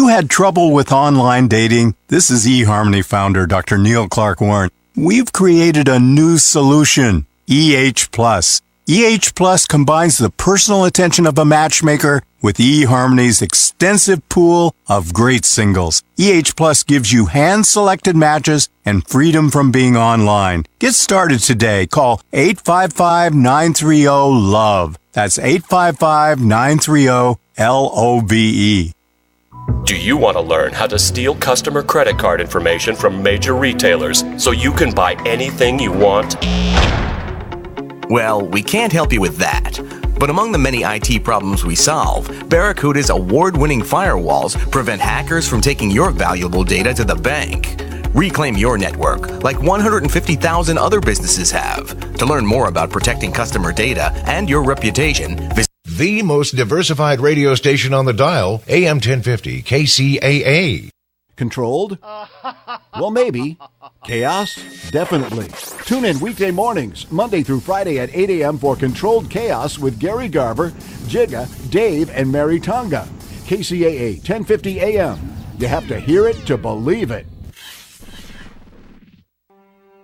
you had trouble with online dating? This is eHarmony founder Dr. Neil Clark Warren. We've created a new solution, EH Plus. EH Plus combines the personal attention of a matchmaker with eHarmony's extensive pool of great singles. EH Plus gives you hand-selected matches and freedom from being online. Get started today. Call 855-930-LOVE. That's 855-930-LOVE. Do you want to learn how to steal customer credit card information from major retailers so you can buy anything you want? Well, we can't help you with that. But among the many IT problems we solve, Barracuda's award-winning firewalls prevent hackers from taking your valuable data to the bank. Reclaim your network like 150,000 other businesses have. To learn more about protecting customer data and your reputation, visit the most diversified radio station on the dial, AM 1050 KCAA. Controlled? Well, maybe. Chaos? Definitely. Tune in weekday mornings, Monday through Friday at 8 a.m. for Controlled Chaos with Gary Garver, Jigga, Dave, and Mary Tonga. KCAA 1050 AM. You have to hear it to believe it.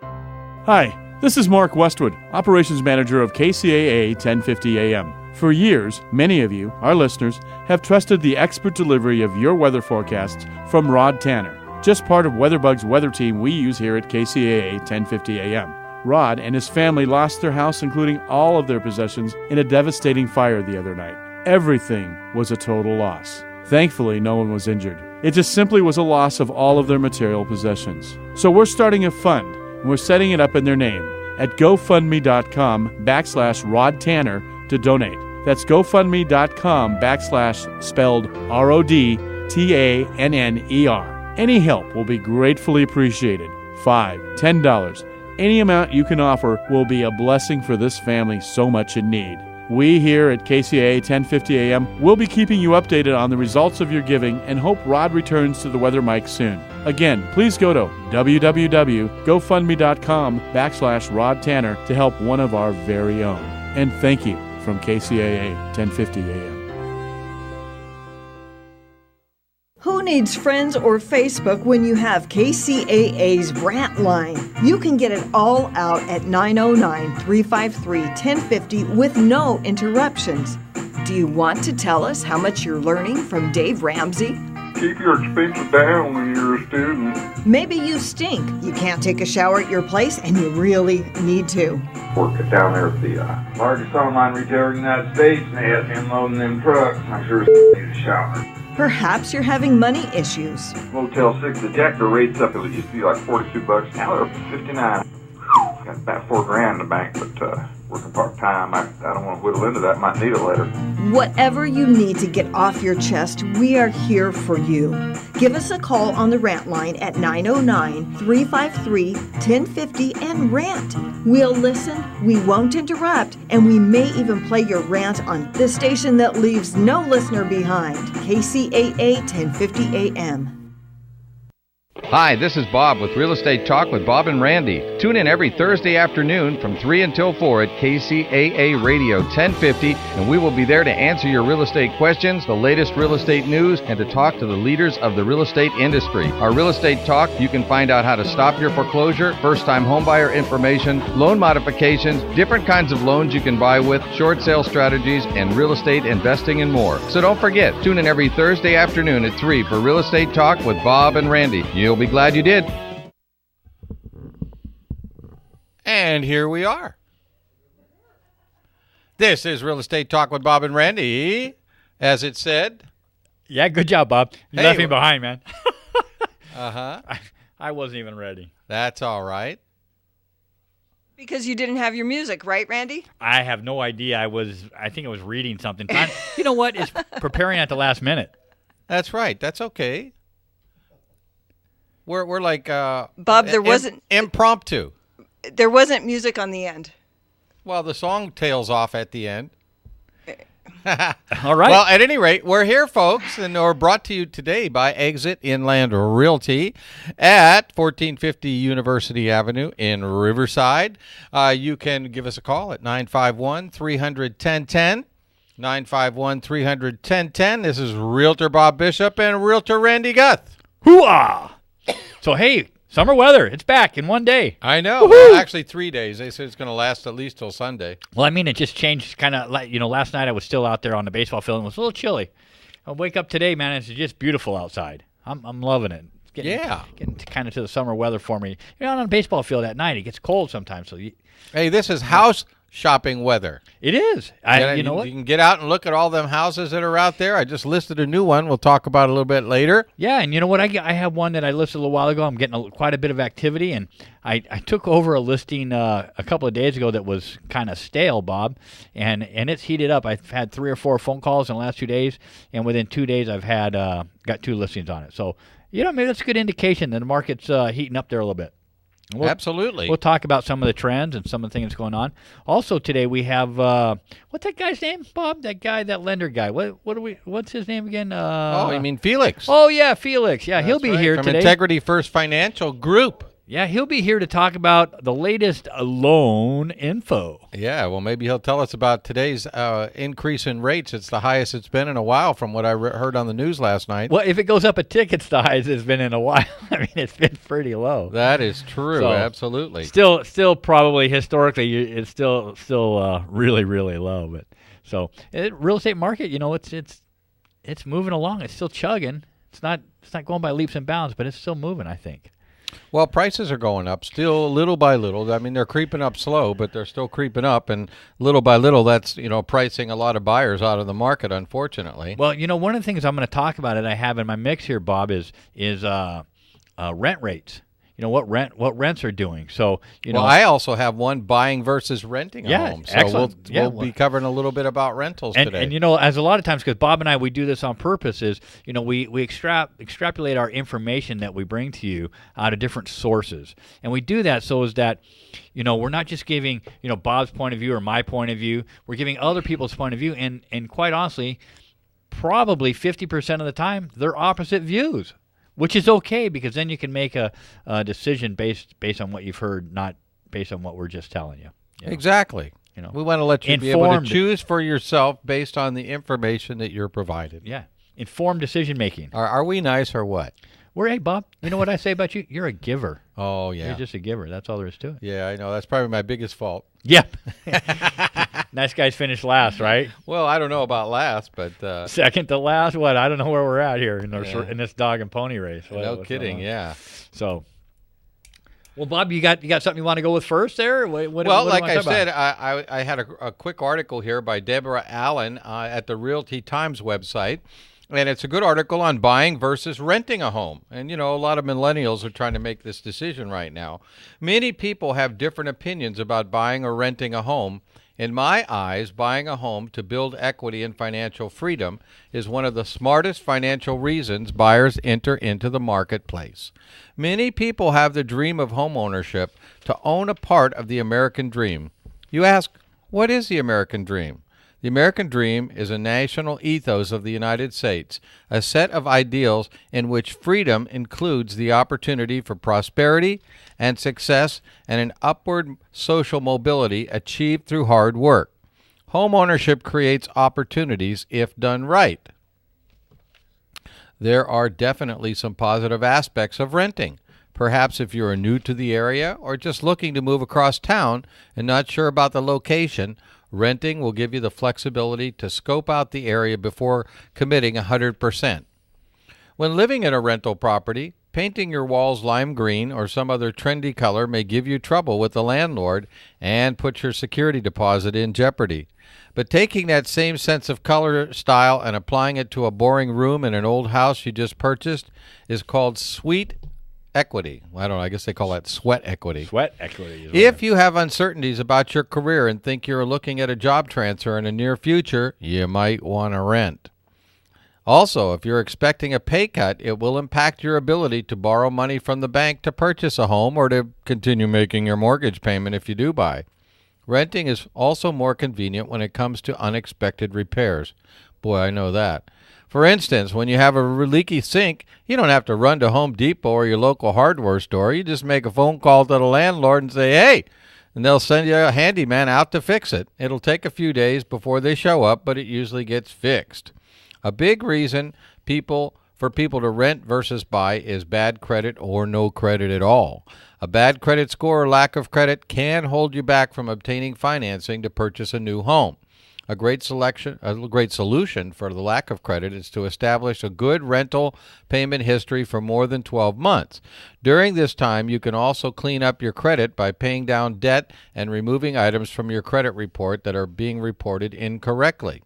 Hi, this is Mark Westwood, Operations Manager of KCAA 1050 AM. For years, many of you, our listeners, have trusted the expert delivery of your weather forecasts from Rod Tanner, just part of WeatherBug's weather team we use here at KCAA 1050 AM. Rod and his family lost their house, including all of their possessions, in a devastating fire the other night. Everything was a total loss. Thankfully, no one was injured. It just simply was a loss of all of their material possessions. So we're starting a fund, and we're setting it up in their name at GoFundMe.com/Rod Tanner to donate. That's GoFundMe.com/spelled RODTANNER. Any help will be gratefully appreciated. $5, $10, any amount you can offer will be a blessing for this family so much in need. We here at KCAA 1050 AM will be keeping you updated on the results of your giving and hope Rod returns to the weather mic soon. Again, please go to www.gofundme.com/Rod Tanner to help one of our very own. And thank you from KCAA 1050 AM. Who needs friends or Facebook when you have KCAA's Rant Line? You can get it all out at 909-353-1050 with no interruptions. Do you want to tell us how much you're learning from Dave Ramsey? Keep your expenses down when you're a student. Maybe you stink. You can't take a shower at your place and you really need to. Work down there at the largest online retailer in the United States, and they have him loading them trucks. I'm sure need a shower. Perhaps you're having money issues. Motel 6 detector rates up. It used to be like $42. Now they're up to $59. Got about $4,000 in the bank, but working part-time, I don't want to whittle into that. Might need it later. Whatever you need to get off your chest, we are here for you. Give us a call on the Rant Line at 909-353-1050 and rant. We'll listen, we won't interrupt, and we may even play your rant on this station that leaves no listener behind. KCAA 1050 AM. Hi, this is Bob with Real Estate Talk with Bob and Randy. Tune in every Thursday afternoon from 3 until 4 at KCAA Radio 1050, and we will be there to answer your real estate questions, the latest real estate news, and to talk to the leaders of the real estate industry. Our Real Estate Talk, you can find out how to stop your foreclosure, first-time homebuyer information, loan modifications, different kinds of loans you can buy with, short sale strategies, and real estate investing and more. So don't forget, tune in every Thursday afternoon at 3 for Real Estate Talk with Bob and Randy. You'll be glad you did. And here we are. This is Real Estate Talk with Bob and Randy, as it said. Yeah, good job, Bob. You left me behind, man. Uh-huh. I wasn't even ready. That's all right. Because you didn't have your music, right, Randy? I have no idea. I think I was reading something. You know what? It's preparing at the last minute. That's right. That's okay. We're like Bob, there wasn't impromptu. There wasn't music on the end. Well, the song tails off at the end. All right. Well, at any rate, we're here, folks, and we're brought to you today by Exit Inland Realty at 1450 University Avenue in Riverside. You can give us a call at 951-300-1010. 951-300-1010. This is Realtor Bob Bishop and Realtor Randy Guth. Hoo-ah! So, hey, summer weather, it's back in one day. I know. Well, actually, 3 days. They said it's going to last at least till Sunday. Well, I mean, it just changed kind of like, last night I was still out there on the baseball field and it was a little chilly. I wake up today, man, it's just beautiful outside. I'm loving it. It's getting kind of to the summer weather for me. You're out on a baseball field at night. It gets cold sometimes. So hey, this is house shopping weather. It is. You know what? You can get out and look at all them houses that are out there. I just listed a new one. We'll talk about it a little bit later. Yeah, and you know what? I have one that I listed a little while ago. I'm getting quite a bit of activity, and I took over a listing a couple of days ago that was kind of stale, Bob, and it's heated up. I've had 3 or 4 phone calls in the last 2 days, and within 2 days I've had got 2 listings on it. So, maybe that's a good indication that the market's heating up there a little bit. Absolutely. We'll talk about some of the trends and some of the things going on. Also today we have what's that guy's name, Bob? That lender guy. What's his name again? You mean Felix? Oh yeah, Felix. Yeah, he'll be here from today. Integrity First Financial Group. Yeah, he'll be here to talk about the latest loan info. Yeah, well, maybe he'll tell us about today's increase in rates. It's the highest it's been in a while from what I heard on the news last night. Well, if it goes up a tick, it's the highest it's been in a while. I mean, it's been pretty low. That is true, so, absolutely. Still probably historically, it's still really, really low. But so real estate market, it's moving along. It's still chugging. It's not going by leaps and bounds, but it's still moving, I think. Well, prices are going up still little by little. I mean, they're creeping up slow, but they're still creeping up. And little by little, that's, pricing a lot of buyers out of the market, unfortunately. Well, one of the things I'm going to talk about that I have in my mix here, Bob, is rent rates. What rents are doing. So, well, I also have one buying versus renting a home. So excellent. we'll be covering a little bit about rentals today. And as a lot of times, because Bob and I, we do this on purpose, is, we extrapolate our information that we bring to you out of different sources. And we do that so as that, we're not just giving, Bob's point of view or my point of view. We're giving other people's point of view. And quite honestly, probably 50% of the time, they're opposite views. Which is okay, because then you can make a decision based on what you've heard, not based on what we're just telling you. Exactly. We want to let you be able to choose for yourself based on the information that you're provided. Yeah. Informed decision making. Are we nice or what? Hey, Bob, you know what I say about you? You're a giver. Oh, yeah. You're just a giver. That's all there is to it. Yeah, I know. That's probably my biggest fault. Yep. Nice guys finish last, right? Well, I don't know about last, but... second to last? What? I don't know where we're at here in this dog and pony race. No kidding, yeah. So... Well, Bob, you got something you want to go with first there? What like I said, I had a quick article here by Deborah Allen at the Realty Times website. And it's a good article on buying versus renting a home. And, a lot of millennials are trying to make this decision right now. Many people have different opinions about buying or renting a home. In my eyes, buying a home to build equity and financial freedom is one of the smartest financial reasons buyers enter into the marketplace. Many people have the dream of home ownership, to own a part of the American dream. You ask, what is the American dream? The American dream is a national ethos of the United States, a set of ideals in which freedom includes the opportunity for prosperity and success and an upward social mobility achieved through hard work. Home ownership creates opportunities if done right. There are definitely some positive aspects of renting. Perhaps if you are new to the area or just looking to move across town and not sure about the location, renting will give you the flexibility to scope out the area before committing 100%. When living in a rental property, painting your walls lime green or some other trendy color may give you trouble with the landlord and put your security deposit in jeopardy. But taking that same sense of color style and applying it to a boring room in an old house you just purchased is called sweet equity. Well, I don't know. I guess they call that sweat equity. Sweat equity. If you have uncertainties about your career and think you're looking at a job transfer in the near future, you might want to rent. Also, if you're expecting a pay cut, it will impact your ability to borrow money from the bank to purchase a home or to continue making your mortgage payment if you do buy. Renting is also more convenient when it comes to unexpected repairs. Boy, I know that. For instance, when you have a leaky sink, you don't have to run to Home Depot or your local hardware store. You just make a phone call to the landlord and say, hey, and they'll send you a handyman out to fix it. It'll take a few days before they show up, but it usually gets fixed. A big reason for people to rent versus buy is bad credit or no credit at all. A bad credit score or lack of credit can hold you back from obtaining financing to purchase a new home. A great solution for the lack of credit is to establish a good rental payment history for more than 12 months. During this time, you can also clean up your credit by paying down debt and removing items from your credit report that are being reported incorrectly.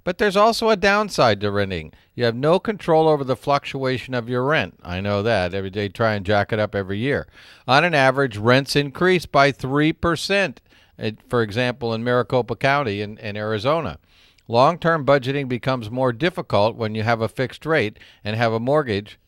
But there's also a downside to renting. You have no control over the fluctuation of your rent. I know that. Every day try and jack it up every year. On an average, rents increase by 3%. For example, in Maricopa County in Arizona. Long-term budgeting becomes more difficult when you have a fixed rate and have a mortgage.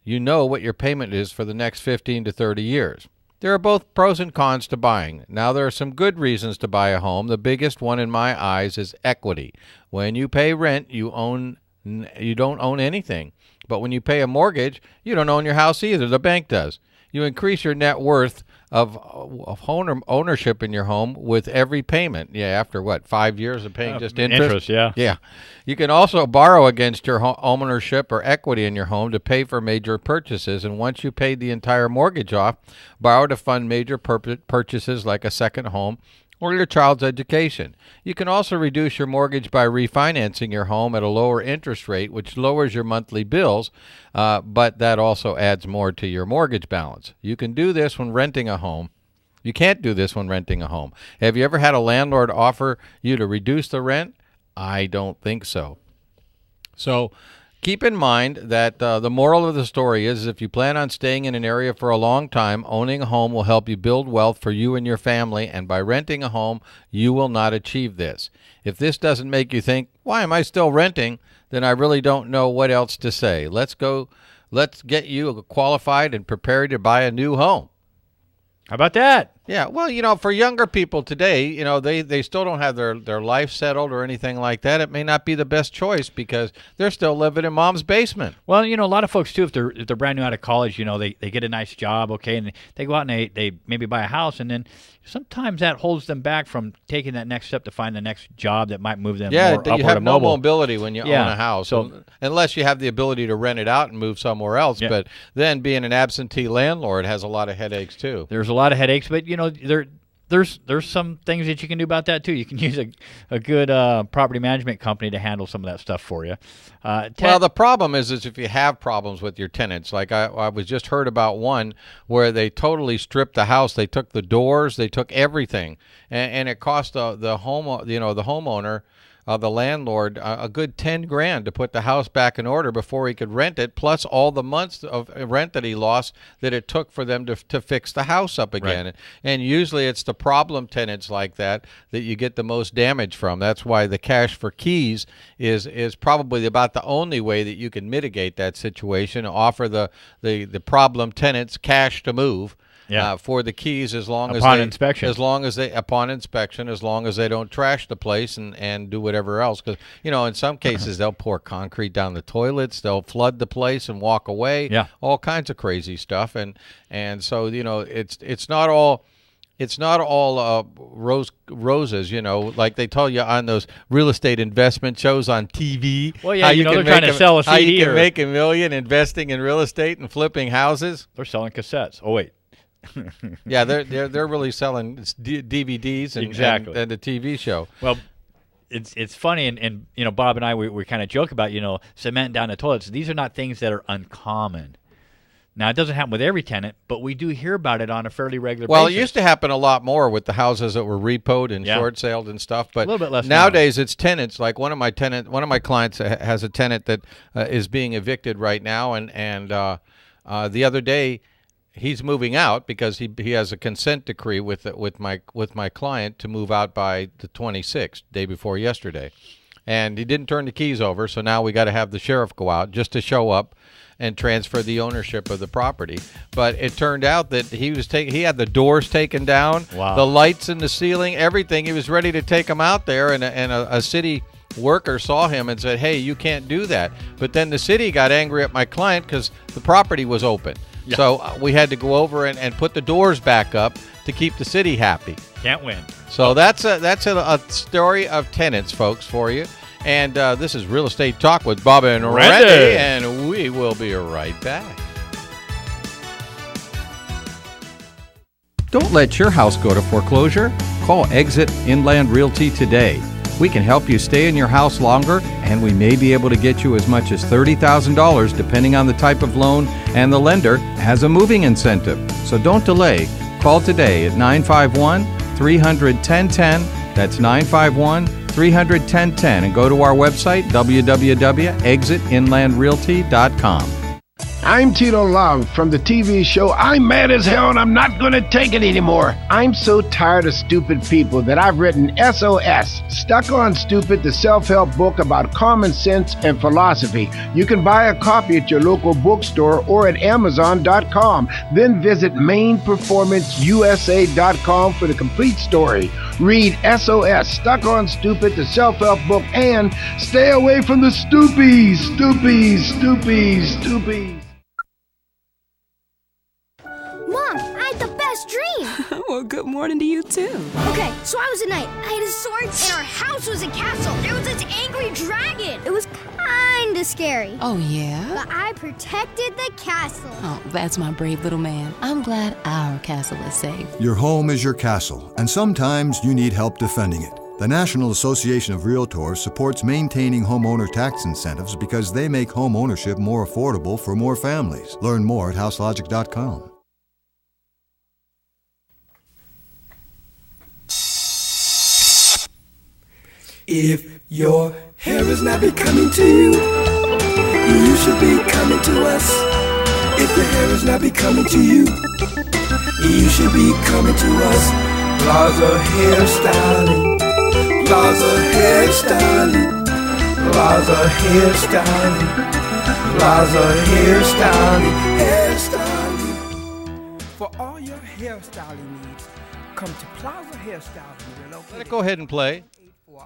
You know what your payment is for the next 15 to 30 years. There are both pros and cons to buying. Now, there are some good reasons to buy a home. The biggest one in my eyes is equity. When you pay rent, you don't own anything. But when you pay a mortgage, you don't own your house either. The bank does. You increase your net worth of ownership in your home with every payment. Yeah, after what, 5 years of paying just interest? Yeah. You can also borrow against your ownership or equity in your home to pay for major purchases. And once you paid the entire mortgage off, borrow to fund major purchases like a second home or your child's education. You can also reduce your mortgage by refinancing your home at a lower interest rate, which lowers your monthly bills, but that also adds more to your mortgage balance. You can do this when renting a home. You can't do this when renting a home. Have you ever had a landlord offer you to reduce the rent? I don't think so. So keep in mind that the moral of the story is if you plan on staying in an area for a long time, owning a home will help you build wealth for you and your family, and by renting a home, you will not achieve this. If this doesn't make you think, why am I still renting, then I really don't know what else to say. Let's get you qualified and prepared to buy a new home. How about that? Yeah, well, for younger people today, they still don't have their life settled or anything like that. It may not be the best choice because they're still living in mom's basement. Well, a lot of folks, too, if they're brand new out of college, they get a nice job, okay, and they go out and they maybe buy a house, and then sometimes that holds them back from taking that next step to find the next job that might move them more upward you have and no mobile. mobility when you own a house, unless you have the ability to rent it out and move somewhere else. Yeah. But then being an absentee landlord has a lot of headaches, too. There's a lot of headaches, but, there's some things that you can do about that, too. You can use a good property management company to handle some of that stuff for you. Well, the problem is if you have problems with your tenants. Like I was just heard about one where they totally stripped the house. They took the doors. They took everything. And it cost the homeowner, the landlord, a good $10,000 to put the house back in order before he could rent it, plus all the months of rent that he lost that it took for them to fix the house up again. Right. And usually it's the problem tenants like that you get the most damage from. That's why the cash for keys is probably about the only way that you can mitigate that situation. Offer the problem tenants cash to move. Yeah. For the keys upon inspection, as long as they don't trash the place and do whatever else. Because in some cases they'll pour concrete down the toilets, they'll flood the place and walk away. Yeah, all kinds of crazy stuff. And so it's not all. It's not all roses, like they tell you on those real estate investment shows on TV. Well, yeah, they're trying to sell a CD. How you can make $1 million investing in real estate and flipping houses. They're selling cassettes. Oh, wait. Yeah, they're really selling DVDs and the TV show. Well, it's funny, and Bob and I we kind of joke about cement down the toilets. These are not things that are uncommon. Now, it doesn't happen with every tenant, but we do hear about it on a fairly regular basis. Well, it used to happen a lot more with the houses that were repoed and short saled and stuff. But a little bit less nowadays, it's tenants. Like one of my clients has a tenant that is being evicted right now, and the other day, he's moving out because he has a consent decree with my client to move out by the 26th, day before yesterday, and he didn't turn the keys over. So now we got to have the sheriff go out just to show up and transfer the ownership of the property. But it turned out that he had the doors taken down, the lights in the ceiling, everything. He was ready to take them out there, and a city worker saw him and said, "Hey, you can't do that." But then the city got angry at my client because the property was open. Yeah. So we had to go over and put the doors back up to keep the city happy. Can't win. So that's a story of tenants, folks, for you. And this is Real Estate Talk with Bob and Randy, and we will be right back. Don't let your house go to foreclosure. Call Exit Inland Realty today. We can help you stay in your house longer, and we may be able to get you as much as $30,000 depending on the type of loan and the lender has a moving incentive. So don't delay. Call today at 951-300-1010. That's 951-300-1010. And go to our website, www.exitinlandrealty.com. I'm Tito Love from the TV show I'm Mad as Hell and I'm Not Gonna Take It Anymore. I'm so tired of stupid people that I've written SOS, Stuck on Stupid, the self-help book about common sense and philosophy. You can buy a copy at your local bookstore or at Amazon.com. Then visit MainPerformanceUSA.com for the complete story. Read SOS, Stuck on Stupid, the self-help book, and stay away from the stoopies. Mom, I had the best dream. Well, good morning to you, too. Okay, so I was a knight. I had a sword, and our house was a castle. There was this angry dragon. It was kind of scary. Oh, yeah? But I protected the castle. Oh, that's my brave little man. I'm glad our castle is safe. Your home is your castle, and sometimes you need help defending it. The National Association of Realtors supports maintaining homeowner tax incentives because they make home ownership more affordable for more families. Learn more at houselogic.com. If your hair is not becoming to you, you should be coming to us. If your hair is not becoming to you, you should be coming to us. Plaza Hairstyling, Plaza Hairstyling, Plaza Hairstyling, Plaza Hairstyling, hairstyling. For all your hairstyling needs, come to Plaza Hairstyling. Let it go ahead and play.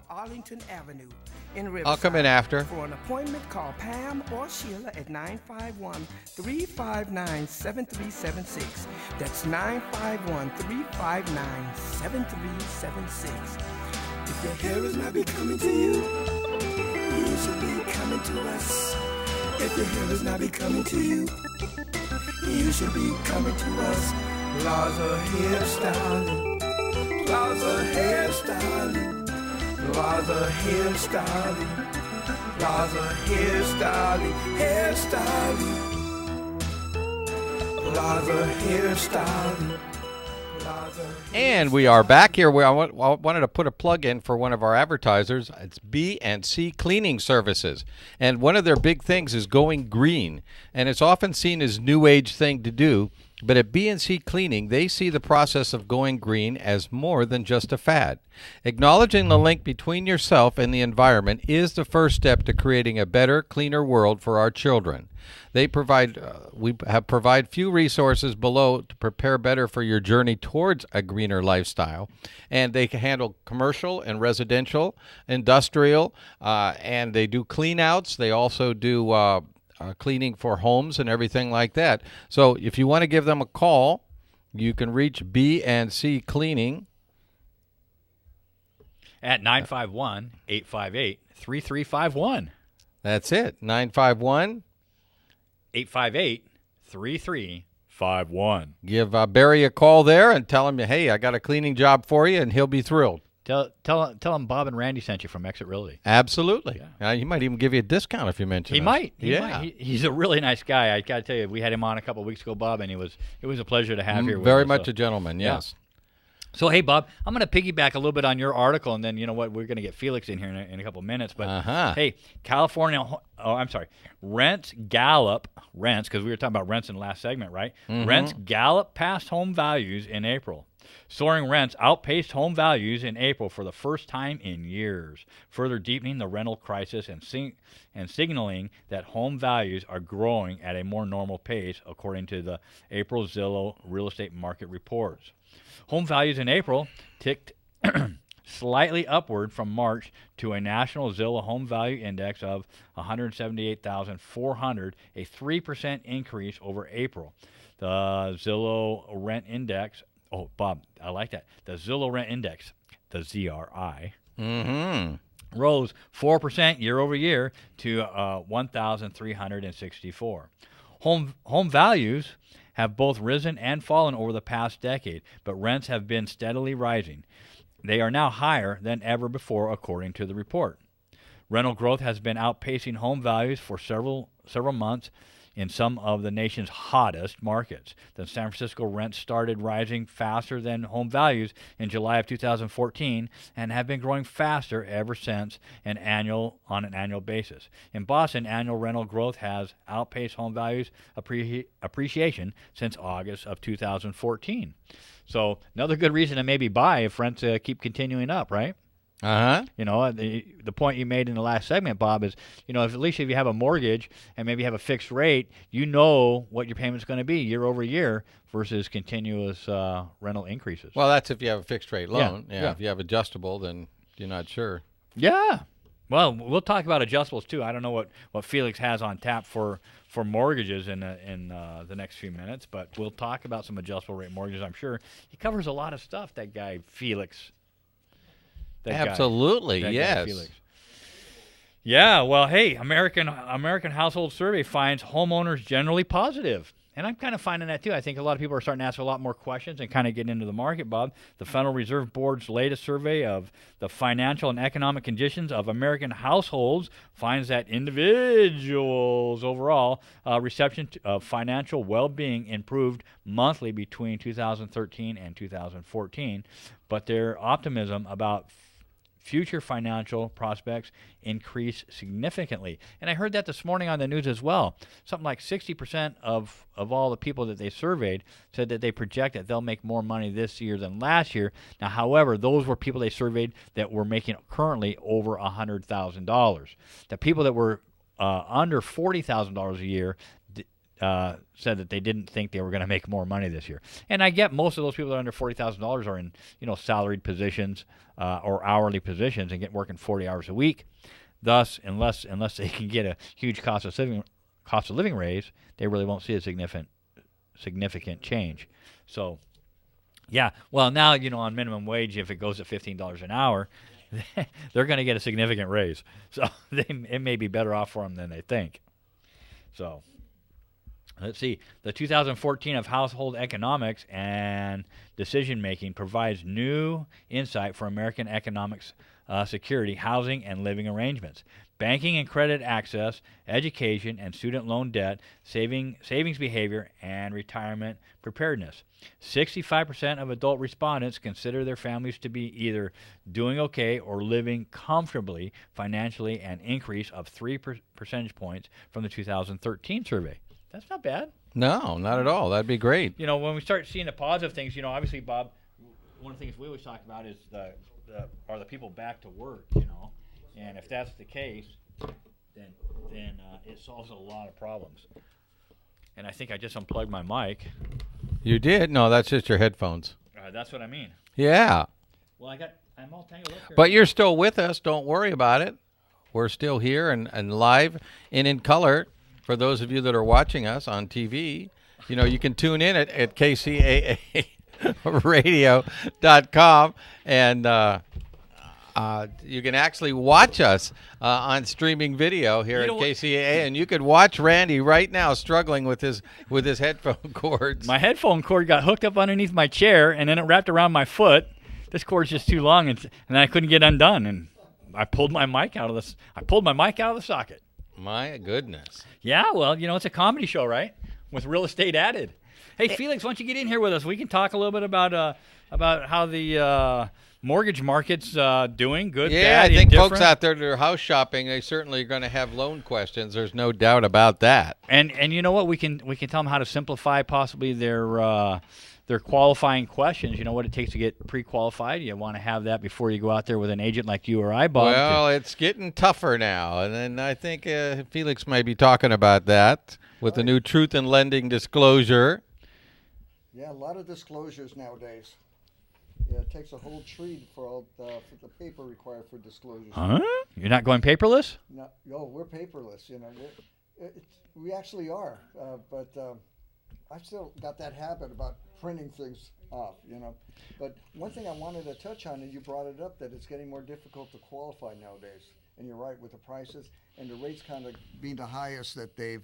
Arlington Avenue in Riverside. I'll come in after. For an appointment, call Pam or Sheila at 951-359-7376. That's 951-359-7376. If your hair is not becoming to you, you should be coming to us. If your hair is not becoming to you, you should be coming to us. Plaza Hairstyling, Plaza Hairstyling, Plaza Hairstyling, Plaza Hairstyling, hairstyling, Plaza Hairstyling, Plaza. And we are back here. I wanted to put a plug in for one of our advertisers. It's B&C Cleaning Services. And one of their big things is going green. And it's often seen as new age thing to do. But at B&C Cleaning, they see the process of going green as more than just a fad. Acknowledging the link between yourself and the environment is the first step to creating a better, cleaner world for our children. They provide few resources below to prepare better for your journey towards a greener lifestyle. And they can handle commercial and residential, industrial, and they do clean outs. They also do cleaning for homes and everything like that. So if you want to give them a call, you can reach B&C Cleaning at 951-858-3351. That's it, 951-858-3351. Give Barry a call there and tell him, hey, I got a cleaning job for you, and he'll be thrilled. Tell him Bob and Randy sent you from Exit Realty. Absolutely. Yeah. He might even give you a discount if you mention He us. might. He He's a really nice guy. I got to tell you, we had him on a couple of weeks ago, Bob, and it was a pleasure to have here with Very us, much a gentleman, yes. Yeah. So, hey, Bob, I'm going to piggyback a little bit on your article, and then, you know what, we're going to get Felix in here in a couple of minutes. But, hey, rents, because we were talking about rents in the last segment, right? Mm-hmm. Rents gallop past home values in April. Soaring rents outpaced home values in April for the first time in years, further deepening the rental crisis and signaling that home values are growing at a more normal pace, according to the April Zillow real estate market reports. Home values in April ticked slightly upward from March to a national Zillow home value index of 178,400, a 3% increase over April. The Zillow rent index, oh, Bob, I like that. The Zillow rent index, the ZRI, rose 4% year over year to 1,364. Home values have both risen and fallen over the past decade, but rents have been steadily rising. They are now higher than ever before, according to the report. Rental growth has been outpacing home values for several months in some of the nation's hottest markets. The San Francisco rents started rising faster than home values in July of 2014 and have been growing faster ever since on an annual basis. In Boston, annual rental growth has outpaced home values appreciation since August of 2014. So another good reason to maybe buy if rents keep continuing up, right? You know, the point you made in the last segment, Bob, is, you know, if at least if you have a mortgage and maybe have a fixed rate, you know what your payment's going to be year over year versus continuous rental increases. Well, that's if you have a fixed rate loan. Yeah. If you have adjustable, then you're not sure. Yeah. Well, we'll talk about adjustables too. I don't know what Felix has on tap for mortgages in the next few minutes, but we'll talk about some adjustable rate mortgages. I'm sure he covers a lot of stuff. That guy Felix. Absolutely, yes. Yeah, well, hey, American Household Survey finds homeowners generally positive. And I'm kind of finding that, too. I think a lot of people are starting to ask a lot more questions and kind of get into the market, Bob. The Federal Reserve Board's latest survey of the financial and economic conditions of American households finds that individuals' overall reception of financial well-being improved monthly between 2013 and 2014, but their optimism about future financial prospects increase significantly. And I heard that this morning on the news as well. Something like 60% of all the people that they surveyed said that they project that they'll make more money this year than last year. Now, however, those were people they surveyed that were making currently over $100,000. The people that were under $40,000 a year said that they didn't think they were going to make more money this year. And I get most of those people that are under $40,000 are in, you know, salaried positions or hourly positions and working 40 hours a week. Thus, unless they can get a huge cost of living raise, they really won't see a significant change. So, yeah. Well, now, you know, on minimum wage, if it goes to $15 an hour, they're going to get a significant raise. So it may be better off for them than they think. So. Let's see. The 2014 of Household Economics and Decision Making provides new insight for American economics, security, housing, and living arrangements. Banking and credit access, education and student loan debt, savings behavior, and retirement preparedness. 65% of adult respondents consider their families to be either doing okay or living comfortably financially, an increase of 3 percentage points from the 2013 survey. That's not bad. No, not at all. That'd be great. You know, when we start seeing the positive things, you know, obviously, Bob, one of the things we always talk about is are the people back to work, you know? And if that's the case, then it solves a lot of problems. And I think I just unplugged my mic. You did? No, that's just your headphones. That's what I mean. Yeah. Well, I'm all tangled up here. But you're still with us. Don't worry about it. We're still here and live and in color. For those of you that are watching us on TV, you know, you can tune in at kcaaradio.com, and you can actually watch us on streaming video here at KCAA, and you could watch Randy right now struggling with his headphone cords. My headphone cord got hooked up underneath my chair, and then it wrapped around my foot. This cord's just too long, and I couldn't get undone, and I pulled my mic out of the socket. My goodness. Yeah, well, you know, it's a comedy show, right? With real estate added. Hey, Felix, why don't you get in here with us? We can talk a little bit about how the mortgage market's doing. Good, yeah, bad, I think indifferent. folks out there that are house shopping, they certainly are going to have loan questions. There's no doubt about that. And you know what? We can tell them how to simplify possibly their qualifying questions. You know what it takes to get pre-qualified. You want to have that before you go out there with an agent like you or I, Bob. Well, it's getting tougher now, and then I think Felix might be talking about that with the new truth in lending disclosure. Yeah, a lot of disclosures nowadays. Yeah, it takes a whole tree for the paper required for disclosures. Huh? You're not going paperless? No, we're paperless. We actually are, but I've still got that habit about printing things off. But one thing I wanted to touch on, and you brought it up, that it's getting more difficult to qualify nowadays. And you're right, with the prices and the rates kind of being the highest that they've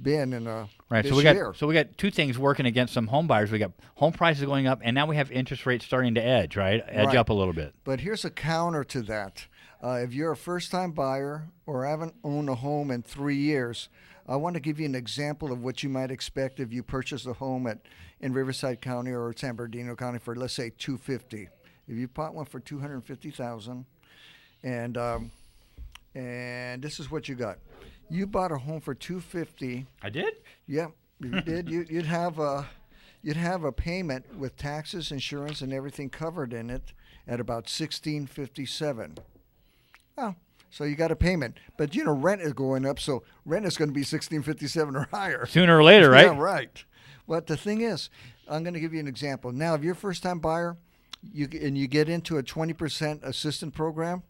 been in right. This So year. we got two things working against some home buyers. We got home prices going up, and now we have interest rates starting to edge Right. up a little bit. But here's a counter to that. If you're a first-time buyer or haven't owned a home in 3 years, I want to give you an example of what you might expect if you purchase a home in Riverside County or San Bernardino County for, let's say, $250,000. If you bought one for $250,000, and this is what you got. You bought a home for $250,000. I did? Yeah, you did. You'd have a payment with taxes, insurance, and everything covered in it at about $1,657. Oh, so you got a payment, but rent is going up, so rent is going to be $1,657 or higher sooner or later, right? Yeah, right. But the thing is, I'm going to give you an example. Now, if you're a first-time buyer, you get into a 20% assistant program,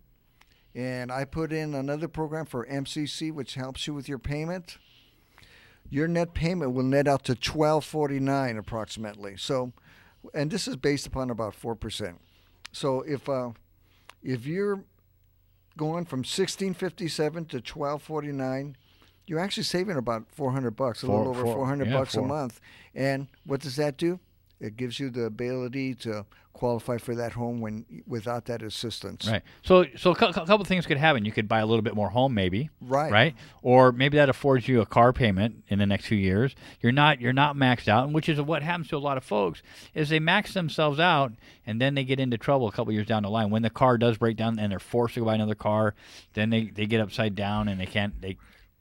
and I put in another program for MCC, which helps you with your payment, your net payment will net out to $1,249 approximately. So, and this is based upon about 4%. So if you're going from $1,657 to $1,249, you're actually saving about $400, a little over $400 a month. And what does that do? It gives you the ability to qualify for that home without that assistance. Right. So a couple of things could happen. You could buy a little bit more home, maybe. Right. Right. Or maybe that affords you a car payment in the next few years. You're not maxed out, and which is what happens to a lot of folks is they max themselves out, and then they get into trouble a couple of years down the line when the car does break down and they're forced to go buy another car. Then they get upside down and they can't.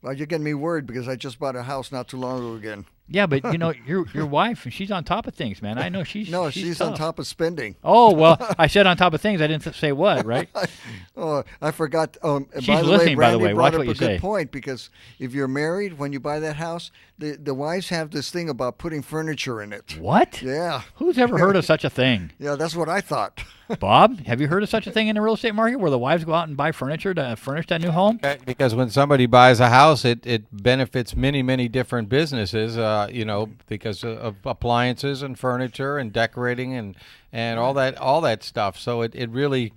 Well, you're getting me worried because I just bought a house not too long ago again. Yeah, but your wife, she's on top of things, man. I know she's she's tough. on top of spending. Oh, well, I said on top of things. I didn't say what, right? I forgot. She's by the listening, way, by the way. Brandy brought Watch up what you a good say. point, because if you're married, when you buy that house, the wives have this thing about putting furniture in it. What? Yeah. Who's ever heard of such a thing? Yeah, that's what I thought. Bob, have you heard of such a thing in the real estate market where the wives go out and buy furniture to furnish that new home? Because when somebody buys a house, it benefits many, many different businesses, because of appliances and furniture and decorating and all that stuff. So it really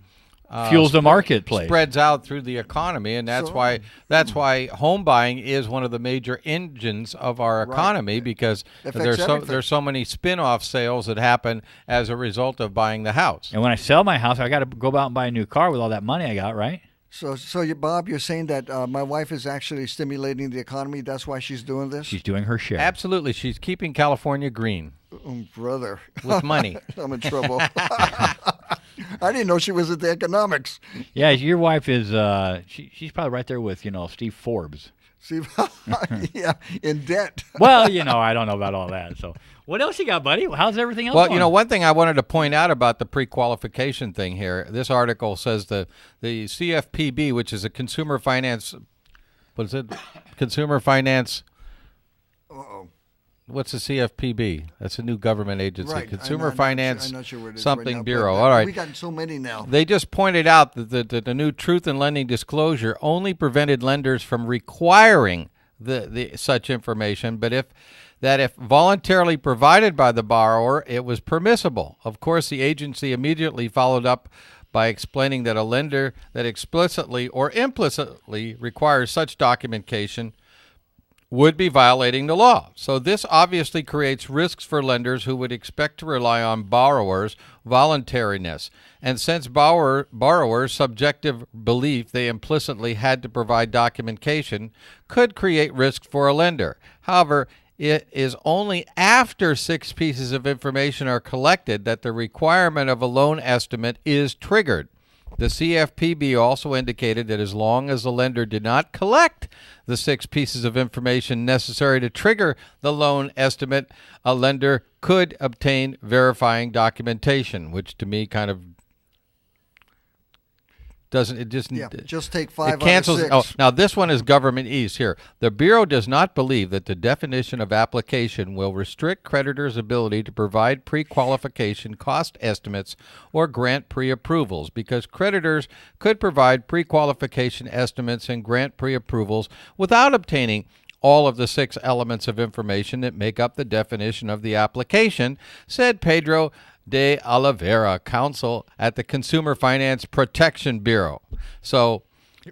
fuels the marketplace, spreads out through the economy, and that's why home buying is one of the major engines of our economy, because there's so many spin-off sales that happen as a result of buying the house. And when I sell my house, I got to go out and buy a new car with all that money I got, right? So Bob, you're saying that my wife is actually stimulating the economy. That's why she's doing this? She's doing her share. Absolutely. She's keeping California green. Oh, brother. With money. I'm in trouble. I didn't know she was at the economics. Yeah, your wife is, she's probably right there with, Steve Forbes. Yeah, in debt. Well, I don't know about all that. So what else you got, buddy? How's everything else going? Well, one thing I wanted to point out about the pre-qualification thing here, this article says the CFPB, which is a consumer finance, what is it? Consumer finance. Uh-oh. What's the CFPB? That's a new government agency. Right. Consumer Finance I'm not sure what it is something right now, Bureau. but All right. We got so many now. They just pointed out that the new Truth in Lending disclosure only prevented lenders from requiring the such information, but if voluntarily provided by the borrower, it was permissible. Of course, the agency immediately followed up by explaining that a lender that explicitly or implicitly requires such documentation would be violating the law. So this obviously creates risks for lenders who would expect to rely on borrowers' voluntariness. And since borrowers' subjective belief they implicitly had to provide documentation could create risk for a lender. However, it is only after 6 pieces of information are collected that the requirement of a loan estimate is triggered. The CFPB also indicated that as long as the lender did not collect the 6 pieces of information necessary to trigger the loan estimate, a lender could obtain verifying documentation, which to me kind of doesn't. It just just take 5 it cancels. out of 6. Oh, now this one is government ease here. The Bureau does not believe that the definition of application will restrict creditors' ability to provide pre-qualification cost estimates or grant pre-approvals, because creditors could provide pre-qualification estimates and grant pre-approvals without obtaining all of the 6 elements of information that make up the definition of the application, said Pedro de Oliveira, counsel at the Consumer Finance Protection Bureau. So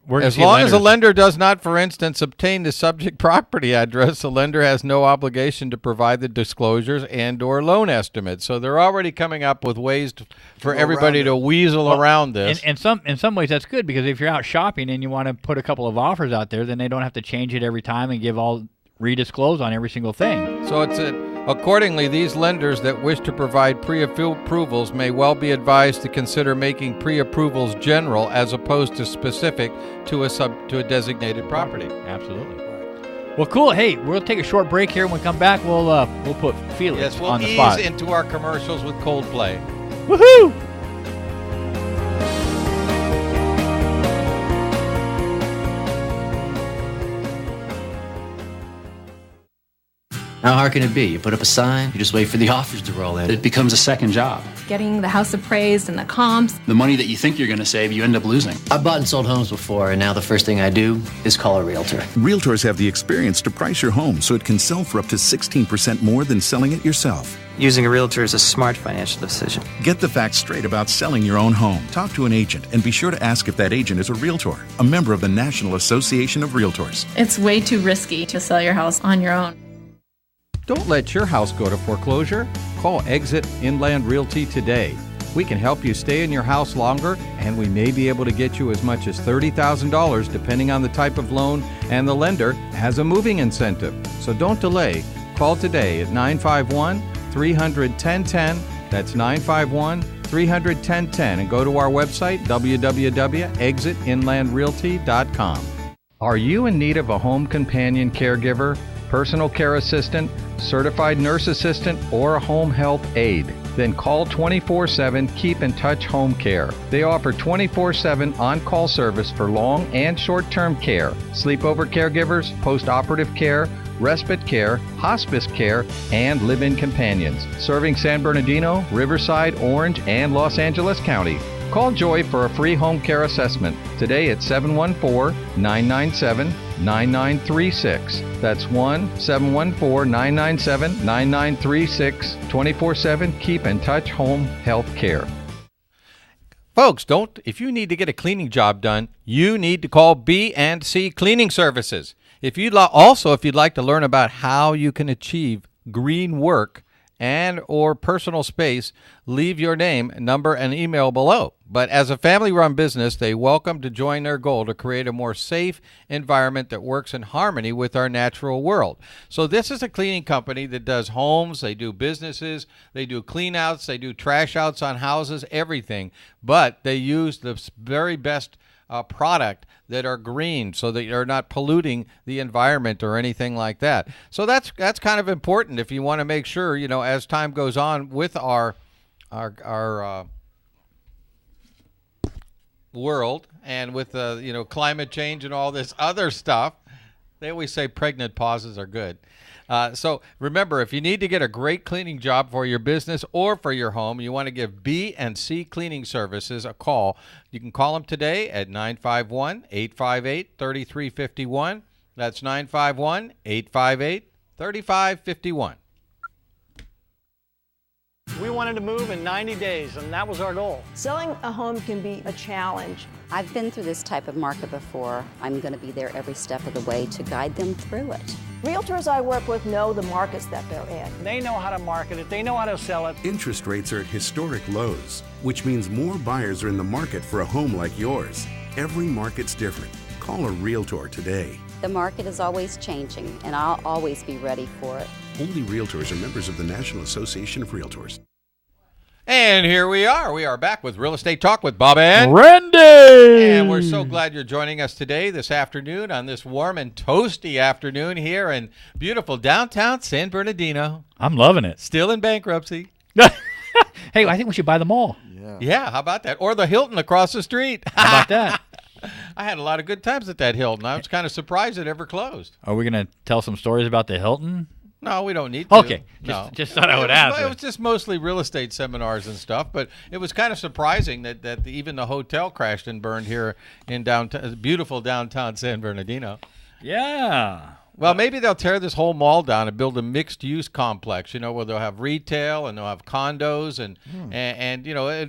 as long as a lender does not, for instance, obtain the subject property address, the lender has no obligation to provide the disclosures and or loan estimates. So they're already coming up with ways for everybody to weasel around this. In some ways, that's good, because if you're out shopping and you want to put a couple of offers out there, then they don't have to change it every time and redisclose on every single thing. So accordingly, these lenders that wish to provide pre-approvals may well be advised to consider making pre-approvals general as opposed to specific to a designated property. Absolutely. Well, cool. Hey, we'll take a short break here. When we come back, we'll put Felix on the spot. We'll ease into our commercials with Coldplay. Woohoo! How hard can it be? You put up a sign, you just wait for the offers to roll in. It becomes a second job. Getting the house appraised and the comps. The money that you think you're going to save, you end up losing. I've bought and sold homes before, and now the first thing I do is call a realtor. Realtors have the experience to price your home so it can sell for up to 16% more than selling it yourself. Using a realtor is a smart financial decision. Get the facts straight about selling your own home. Talk to an agent and be sure to ask if that agent is a realtor, a member of the National Association of Realtors. It's way too risky to sell your house on your own. Don't let your house go to foreclosure. Call Exit Inland Realty today. We can help you stay in your house longer, and we may be able to get you as much as $30,000 depending on the type of loan, and the lender has a moving incentive. So don't delay. Call today at 951-300-1010. That's 951-300-1010, and go to our website, www.exitinlandrealty.com. Are you in need of a home companion caregiver, personal care assistant, certified nurse assistant, or a home health aide? Then call 24/7 Keep in Touch Home Care. They offer 24/7 on-call service for long and short-term care, sleepover caregivers, post-operative care, respite care, hospice care, and live-in companions, serving San Bernardino, Riverside, Orange, and Los Angeles County. Call Joy for a free home care assessment today at 714-997-9936. That's 1-714-997-9936. 24/7 Keep in Touch Home Health Care. Folks, if you need to get a cleaning job done, you need to call B&C Cleaning Services. If you'd like to learn about how you can achieve green work and or personal space, leave your name, number, and email below. But as a family-run business, they welcome to join their goal to create a more safe environment that works in harmony with our natural world. So this is a cleaning company that does homes, they do businesses, they do clean-outs, they do trash outs on houses, everything. But they use the very best product that are green, so that you're not polluting the environment or anything like that. So that's kind of important if you want to make sure, as time goes on with our world and with climate change and all this other stuff. They always say pregnant pauses are good. So remember, if you need to get a great cleaning job for your business or for your home, you want to give B&C Cleaning Services a call. You can call them today at 951-858-3351. That's 951-858-3551. We wanted to move in 90 days, and that was our goal. Selling a home can be a challenge. I've been through this type of market before. I'm going to be there every step of the way to guide them through it. Realtors I work with know the markets that they're in. They know how to market it. They know how to sell it. Interest rates are at historic lows, which means more buyers are in the market for a home like yours. Every market's different. Call a realtor today. The market is always changing, and I'll always be ready for it. Only realtors are members of the National Association of Realtors. And here we are. We are back with Real Estate Talk with Bob and Randy. And we're so glad you're joining us today, this afternoon, on this warm and toasty afternoon here in beautiful downtown San Bernardino. I'm loving it. Still in bankruptcy. Hey, I think we should buy them all. Yeah, how about that? Or the Hilton across the street. How about that? I had a lot of good times at that Hilton. I was kind of surprised it ever closed. Are we going to tell some stories about the Hilton? No, we don't need to. Okay. No. Just thought I would ask. It was just mostly real estate seminars and stuff, but it was kind of surprising that even the hotel crashed and burned here in beautiful downtown San Bernardino. Yeah. Well, maybe they'll tear this whole mall down and build a mixed-use complex, where they'll have retail and they'll have condos and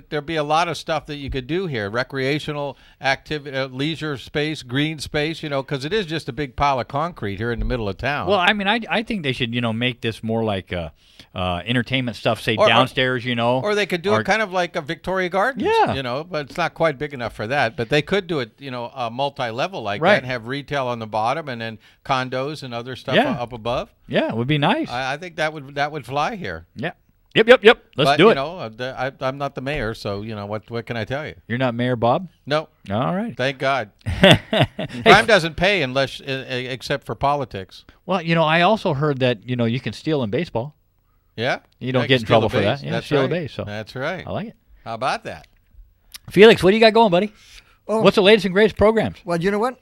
there'll be a lot of stuff that you could do here, recreational activity, leisure space, green space, because it is just a big pile of concrete here in the middle of town. Well, I mean, I think they should, make this more like entertainment stuff, say downstairs, Or they could do it kind of like a Victoria Gardens, but it's not quite big enough for that. But they could do it, multi-level like that and have retail on the bottom and then condos and other stuff up above. Yeah, it would be nice. I think that would fly here. Yeah. Yep. Let's do it. I'm not the mayor, so what can I tell you? You're not Mayor Bob? No. All right. Thank God. Crime doesn't pay except for politics. Well, I also heard that you can steal in baseball. Yeah. You don't get in trouble for that. Yeah, That's steal right. a base. So that's right. I like it. How about that? Felix, what do you got going, buddy? Oh, what's the latest and greatest programs? Well, you know what?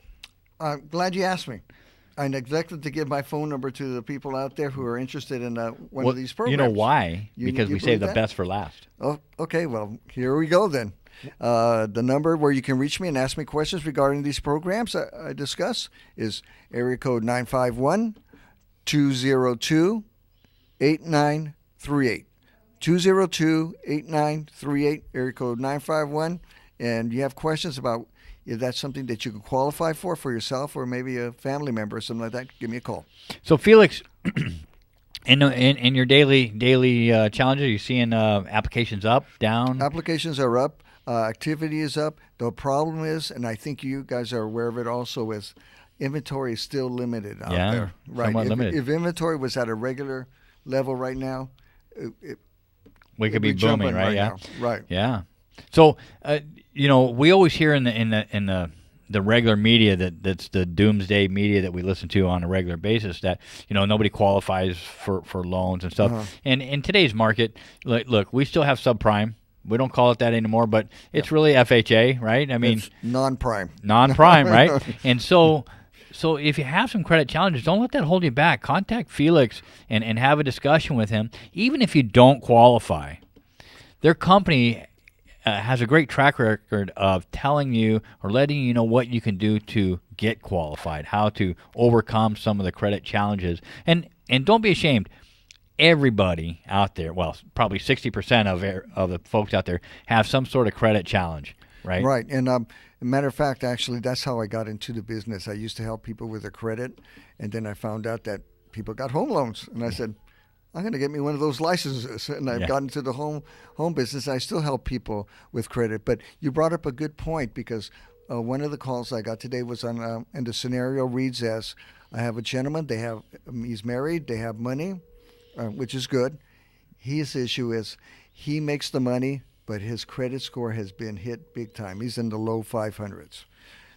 I'm glad you asked me. I neglected to give my phone number to the people out there who are interested in one of these programs. You know why? Because we saved the best for last. Oh, okay. Well, here we go then. The number where you can reach me and ask me questions regarding these programs I discuss is area code 951-202-8938. 202-8938, area code 951. And you have questions about if that's something that you can qualify for yourself or maybe a family member or something like that, give me a call. So, Felix, in your daily challenges, are you seeing applications up, down? Applications are up. Activity is up. The problem is, and I think you guys are aware of it also, is inventory is still limited out there. Right. Somewhat limited. If inventory was at a regular level right now, we could be booming, right? Yeah. Now. Right. Yeah. So, we always hear in the regular media that's the doomsday media that we listen to on a regular basis that nobody qualifies for loans and stuff. Uh-huh. And in today's market, look, we still have subprime. We don't call it that anymore, but it's really FHA, right? I mean, it's non-prime. Non-prime, right? And so if you have some credit challenges, don't let that hold you back. Contact Felix and have a discussion with him, even if you don't qualify. Their company has a great track record of telling you or letting you know what you can do to get qualified, how to overcome some of the credit challenges. And don't be ashamed. Everybody out there, well, probably 60% of the folks out there have some sort of credit challenge, right? Right. And a matter of fact, actually, that's how I got into the business. I used to help people with their credit, and then I found out that people got home loans. And I said, I'm going to get me one of those licenses. And I've gotten into the home business. I still help people with credit. But you brought up a good point because one of the calls I got today was on, and the scenario reads as, I have a gentleman, he's married, they have money, which is good. His issue is he makes the money, but his credit score has been hit big time. He's in the low 500s.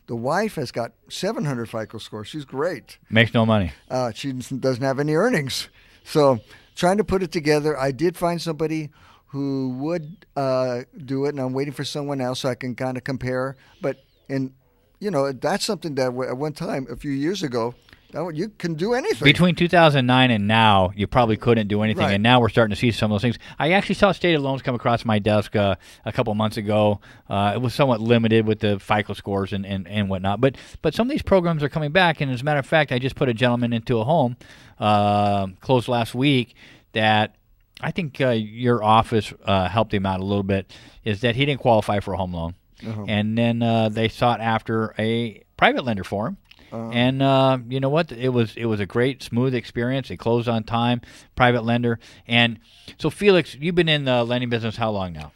The wife has got 700 FICO score. She's great. Makes no money. She doesn't have any earnings. So trying to put it together, I did find somebody who would do it, and I'm waiting for someone else so I can kind of compare. But, that's something that at one time, a few years ago, you can do anything. Between 2009 and now, you probably couldn't do anything, and now we're starting to see some of those things. I actually saw stated loans come across my desk a couple months ago. It was somewhat limited with the FICO scores and whatnot, but some of these programs are coming back, and as a matter of fact, I just put a gentleman into a home closed last week that I think your office helped him out a little bit, is that he didn't qualify for a home loan. Uh-huh. And then they sought after a private lender for him. And you know what? It was a great, smooth experience. They closed on time, private lender. And so, Felix, you've been in the lending business how long now?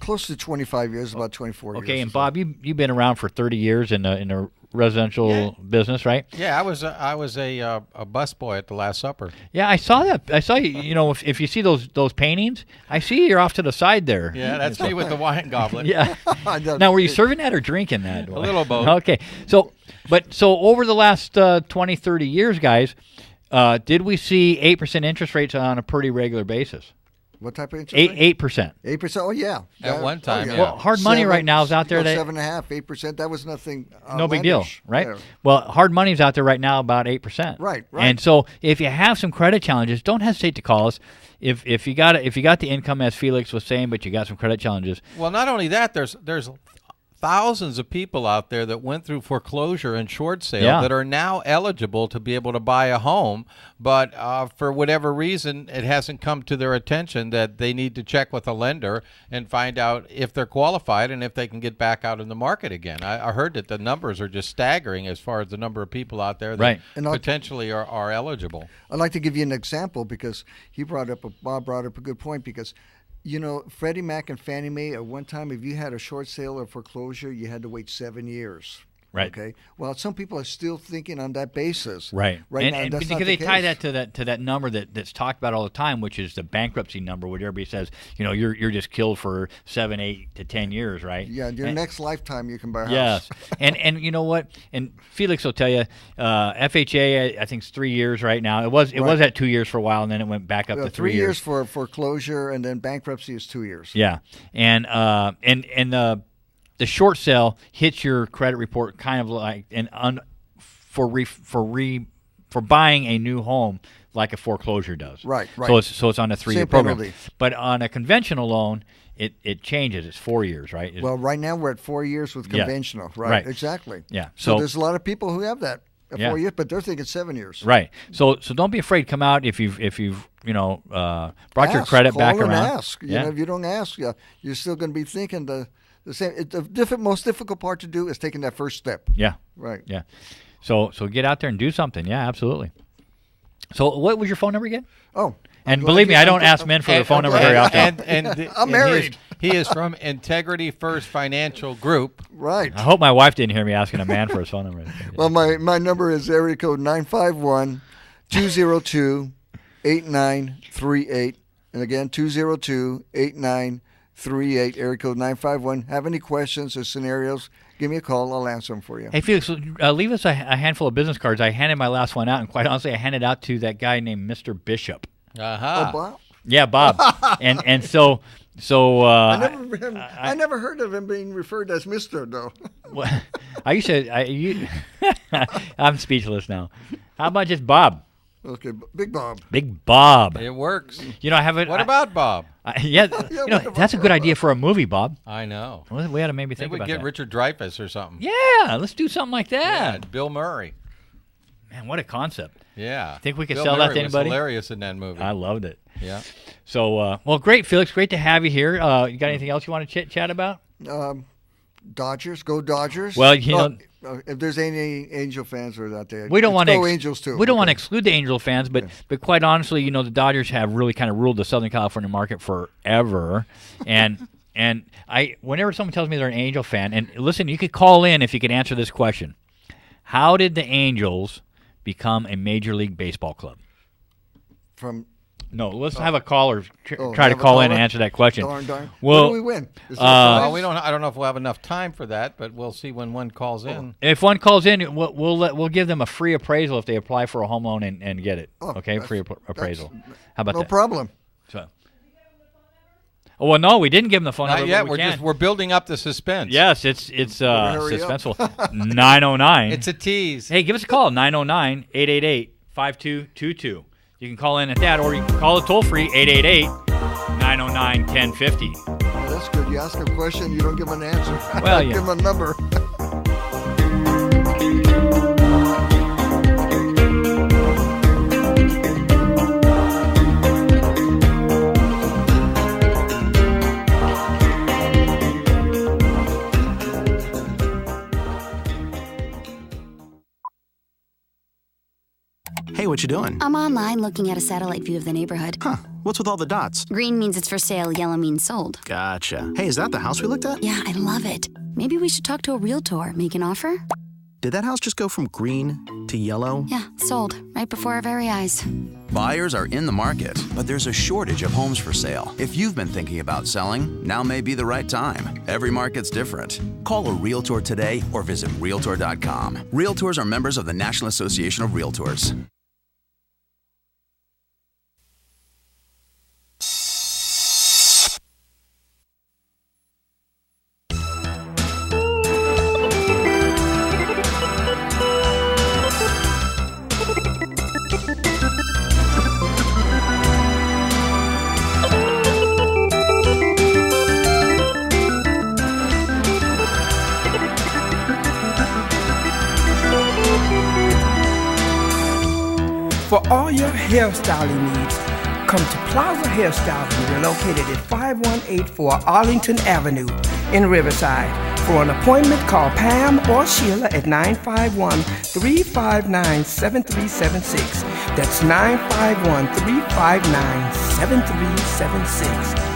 Close to 25 years, about 24 years. Okay, and Bob, you've been around for 30 years in a residential business, right? Yeah, I was a busboy at the Last Supper. Yeah, I saw that. I saw you. If you see those paintings, I see you're off to the side there. Yeah, that's me with the wine goblet. Yeah. Now, were you serving that or drinking that? A little both. Okay. So over the last 20, 30 years, guys, did we see 8% interest rates on a pretty regular basis? What type of interest rate? 8%. 8%. Oh yeah. At one time, Well, hard money right now is out there. 7.5%, 8%. That was nothing. No big deal, right? Yeah. Well, hard money's out there right now about 8%. Right. And so, if you have some credit challenges, don't hesitate to call us. If you got the income as Felix was saying, but you got some credit challenges. Well, not only that, there's thousands of people out there that went through foreclosure and short sale that are now eligible to be able to buy a home, but for whatever reason, it hasn't come to their attention that they need to check with a lender and find out if they're qualified and if they can get back out in the market again. I heard that the numbers are just staggering as far as the number of people out there that potentially are eligible. I'd like to give you an example because Bob brought up a good point because you know, Freddie Mac and Fannie Mae, at one time, if you had a short sale or foreclosure, you had to wait 7 years. Right. Okay. Well, some people are still thinking on that basis. Right. Right now, and that's because not they the tie case. that to that number that's talked about all the time, which is the bankruptcy number, where everybody says, you know, you're just killed for 7, 8 to 10 years, right? Yeah. Your next lifetime, you can buy a house. Yes. and you know what? And Felix will tell you, FHA, I think it's 3 years right now. It was at 2 years for a while, and then it went back up to 3 years. 3 years for foreclosure, and then bankruptcy is 2 years. Yeah. And the short sale hits your credit report kind of like for buying a new home like a foreclosure does. Right. So it's on a 3-year program. Penalty. But on a conventional loan, it changes. It's 4 years, right? Well, right now we're at 4 years with conventional. Yeah. Right. Exactly. Yeah. So there's a lot of people who have that. 4 years, but they're thinking 7 years. Right. So don't be afraid. Come out if you've brought your credit back around. Ask. You know, if you don't ask, you're still going to be thinking the same. The most difficult part to do is taking that first step. Yeah. Right. Yeah. So get out there and do something. Yeah, absolutely. So what was your phone number again? Oh. And believe me, I don't ask men for their phone number very often. I'm married. He is from Integrity First Financial Group. Right. I hope my wife didn't hear me asking a man for his phone number. Well, my number is area code 951-202-8938. And again, 202-8938, area code 951. Have any questions or scenarios, give me a call. I'll answer them for you. Hey, Felix, leave us a handful of business cards. I handed my last one out, and quite honestly, I handed out to that guy named Mr. Bishop. Uh-huh. Oh, Bob? Yeah, Bob. and so I never heard of him being referred as Mr. though. Well, I'm speechless now. How about just Bob? Okay, Big Bob. Big Bob. It works. You know, I have it. What about Bob? That's a good idea for a movie, Bob. I know. Well, we had to maybe think about that. We get Richard Dreyfuss or something. Yeah, let's do something like that. Yeah, Bill Murray. Man, what a concept. Yeah. Think we could Bill sell Murray that to anybody? Was hilarious in that movie. I loved it. Yeah. So, well, great, Felix. Great to have you here. You got anything else you want to chat about? Dodgers. Go Dodgers. Well, you know, if there's any Angel fans who are out there, we don't want to go Angels too. We don't want to exclude the Angel fans, but quite honestly, you know, the Dodgers have really kind of ruled the Southern California market forever, and whenever someone tells me they're an Angel fan, and listen, you could call in if you could answer this question: how did the Angels become a Major League Baseball club? Let's have a caller try to call in and answer that question. Darn. Well, what do we win? Well, we don't. I don't know if we'll have enough time for that, but we'll see when one calls in. If one calls in, we'll give them a free appraisal if they apply for a home loan and get it. Okay, free appraisal. How about that? No problem. So. Oh, well, no, we didn't give them the phone number. Not yet. We're building up the suspense. Yes, it's suspenseful. 909. It's a tease. Hey, give us a call. 909-888-5222. You can call in at that, or you can call it toll-free, 888-909-1050. Yeah, that's good. You ask a question, you don't give them an answer. Well, yeah. Give them a number. Hey, what you doing? I'm online looking at a satellite view of the neighborhood. Huh. What's with all the dots? Green means it's for sale, yellow means sold. Gotcha. Hey, is that the house we looked at? Yeah, I love it. Maybe we should talk to a realtor, make an offer. Did that house just go from green to yellow? Yeah, sold. Right before our very eyes. Buyers are in the market, but there's a shortage of homes for sale. If you've been thinking about selling, now may be the right time. Every market's different. Call a Realtor today or visit Realtor.com. Realtors are members of the National Association of Realtors. For all your hairstyling needs, come to Plaza Hairstyling. We're located at 5184 Arlington Avenue in Riverside. For an appointment, call Pam or Sheila at 951-359-7376. That's 951-359-7376.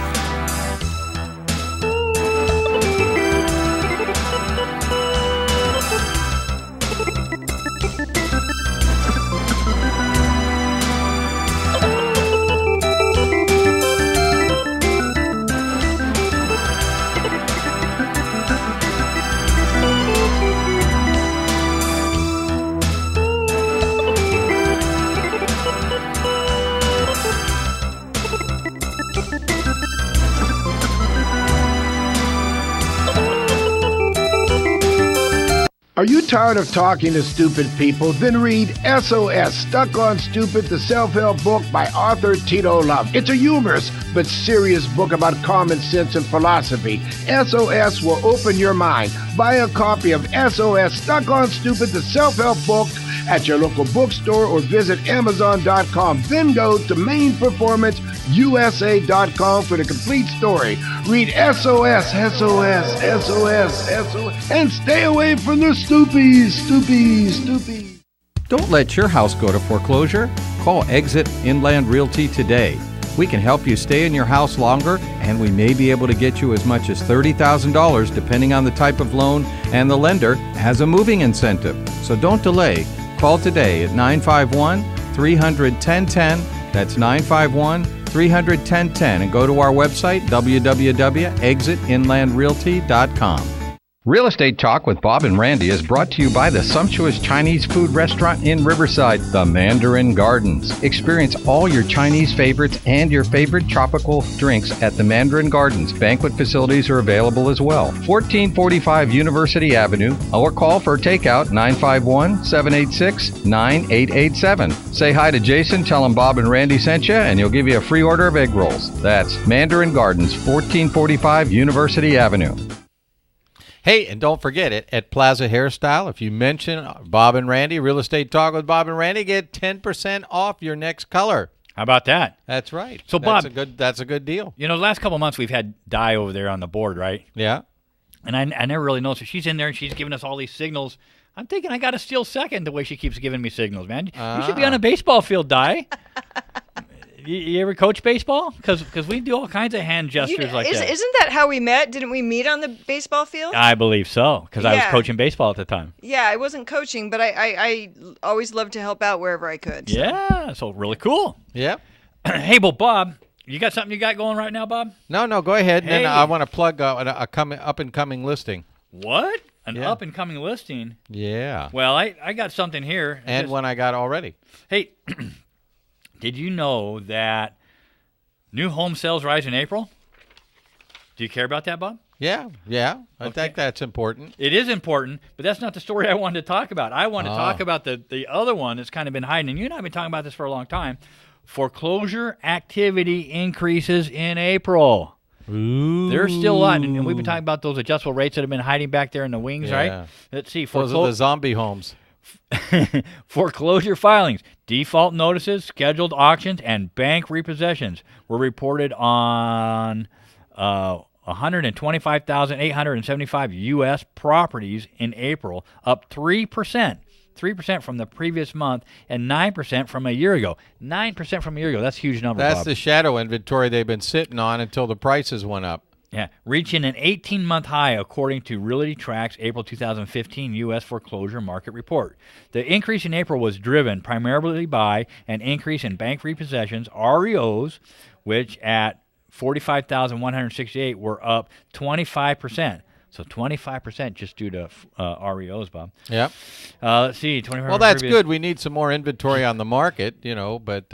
Are you tired of talking to stupid people? Then read SOS, Stuck on Stupid, the self-help book by author Tito Love. It's a humorous but serious book about common sense and philosophy. SOS will open your mind. Buy a copy of SOS, Stuck on Stupid, the self-help book at your local bookstore or visit Amazon.com. Then go to mainperformanceusa.com for the complete story. Read SOS, SOS, SOS, SOS, and stay away from the stoopies. Don't let your house go to foreclosure. Call Exit Inland Realty today. We can help you stay in your house longer, and we may be able to get you as much as $30,000 depending on the type of loan, and the lender has a moving incentive. So don't delay. Call today at 951-300-1010. That's 951-300-1010. And go to our website, www.exitinlandrealty.com. Real Estate Talk with Bob and Randy is brought to you by the sumptuous Chinese food restaurant in Riverside, the Mandarin Gardens. Experience all your Chinese favorites and your favorite tropical drinks at the Mandarin Gardens. Banquet facilities are available as well. 1445 University Avenue, or call for takeout 951-786-9887. Say hi to Jason, tell him Bob and Randy sent you, and he'll give you a free order of egg rolls. That's Mandarin Gardens, 1445 University Avenue. Hey, and don't forget it, at Plaza Hairstyle, if you mention Bob and Randy, Real Estate Talk with Bob and Randy, get 10% off your next color. How about that? That's right. So, that's Bob, that's a good deal. You know, the last couple of months we've had Di over there on the board, right? Yeah. And I never really noticed her. She's in there and she's giving us all these signals. I'm thinking I got to steal second the way she keeps giving me signals, man. You should be on a baseball field, Di. You ever coach baseball? Because we do all kinds of hand gestures like that. Isn't that how we met? Didn't we meet on the baseball field? I believe so, because I was coaching baseball at the time. Yeah, I wasn't coaching, but I always loved to help out wherever I could. So. Yeah, so really cool. Yep. Hey, well, Bob, you got something you got going right now, Bob? No, go ahead. Hey. And I want to plug an up-and-coming listing. What? An up-and-coming listing? Yeah. Well, I got something here. And one I got already. Hey, did you know that new home sales rise in April? Do you care about that, Bob? Yeah. I think that's important. It is important, but that's not the story I wanted to talk about. I want to talk about the other one that's kind of been hiding, and you and I have been talking about this for a long time. Foreclosure activity increases in April. Ooh. There's still a lot, and we've been talking about those adjustable rates that have been hiding back there in the wings, right? Let's see. Those are the zombie homes. Foreclosure filings, default notices, scheduled auctions, and bank repossessions were reported on 125,875 U.S. properties in April, up 3%. 3% from the previous month and 9% from a year ago. 9% from a year ago. That's a huge number, That's Bob. the shadow inventory they've been sitting on until the prices went up. Yeah, reaching an 18-month high according to Realty Trac's April 2015 U.S. foreclosure market report. The increase in April was driven primarily by an increase in bank repossessions, REOs, which at 45,168 were up 25%. So 25% just due to REOs, Bob. Yep. Let's see. 25%. Well, that's good. We need some more inventory on the market, but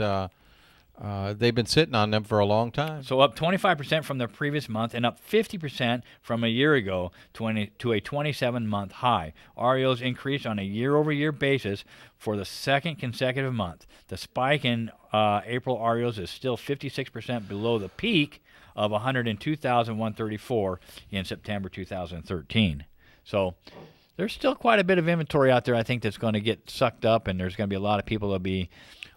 they've been sitting on them for a long time. So up 25% from the previous month and up 50% from a year ago to a 27-month high. REOs increased on a year-over-year basis for the second consecutive month. The spike in April REOs is still 56% below the peak of 102,134 in September 2013. So there's still quite a bit of inventory out there, I think, that's going to get sucked up, and there's going to be a lot of people that'll be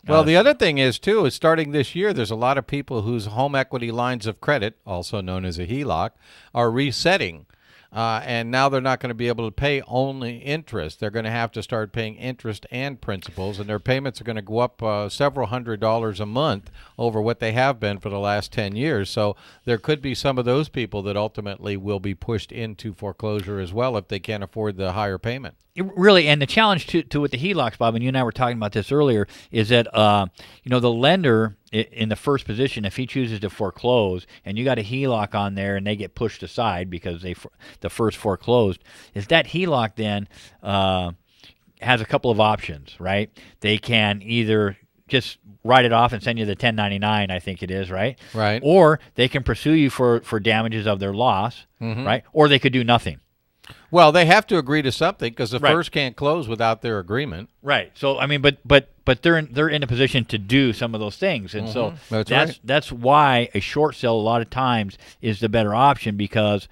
Well, the other thing is, too, is starting this year, there's a lot of people whose home equity lines of credit, also known as a HELOC, are resetting. And now they're not going to be able to pay only interest. They're going to have to start paying interest and principals, and their payments are going to go up several $100s a month over what they have been for the last 10 years. So there could be some of those people that ultimately will be pushed into foreclosure as well if they can't afford the higher payment. Really, and the challenge to with the HELOCs, Bob, and you and I were talking about this earlier, is that the lender in the first position, if he chooses to foreclose, and you got a HELOC on there, and they get pushed aside because the first foreclosed, is that HELOC then has a couple of options, right? They can either just write it off and send you the 1099, I think it is, right? Right. Or they can pursue you for damages of their loss, right? Or they could do nothing. Well, they have to agree to something because the first can't close without their agreement. Right. So I mean, but they're in a position to do some of those things, and so that's why a short sale a lot of times is the better option, because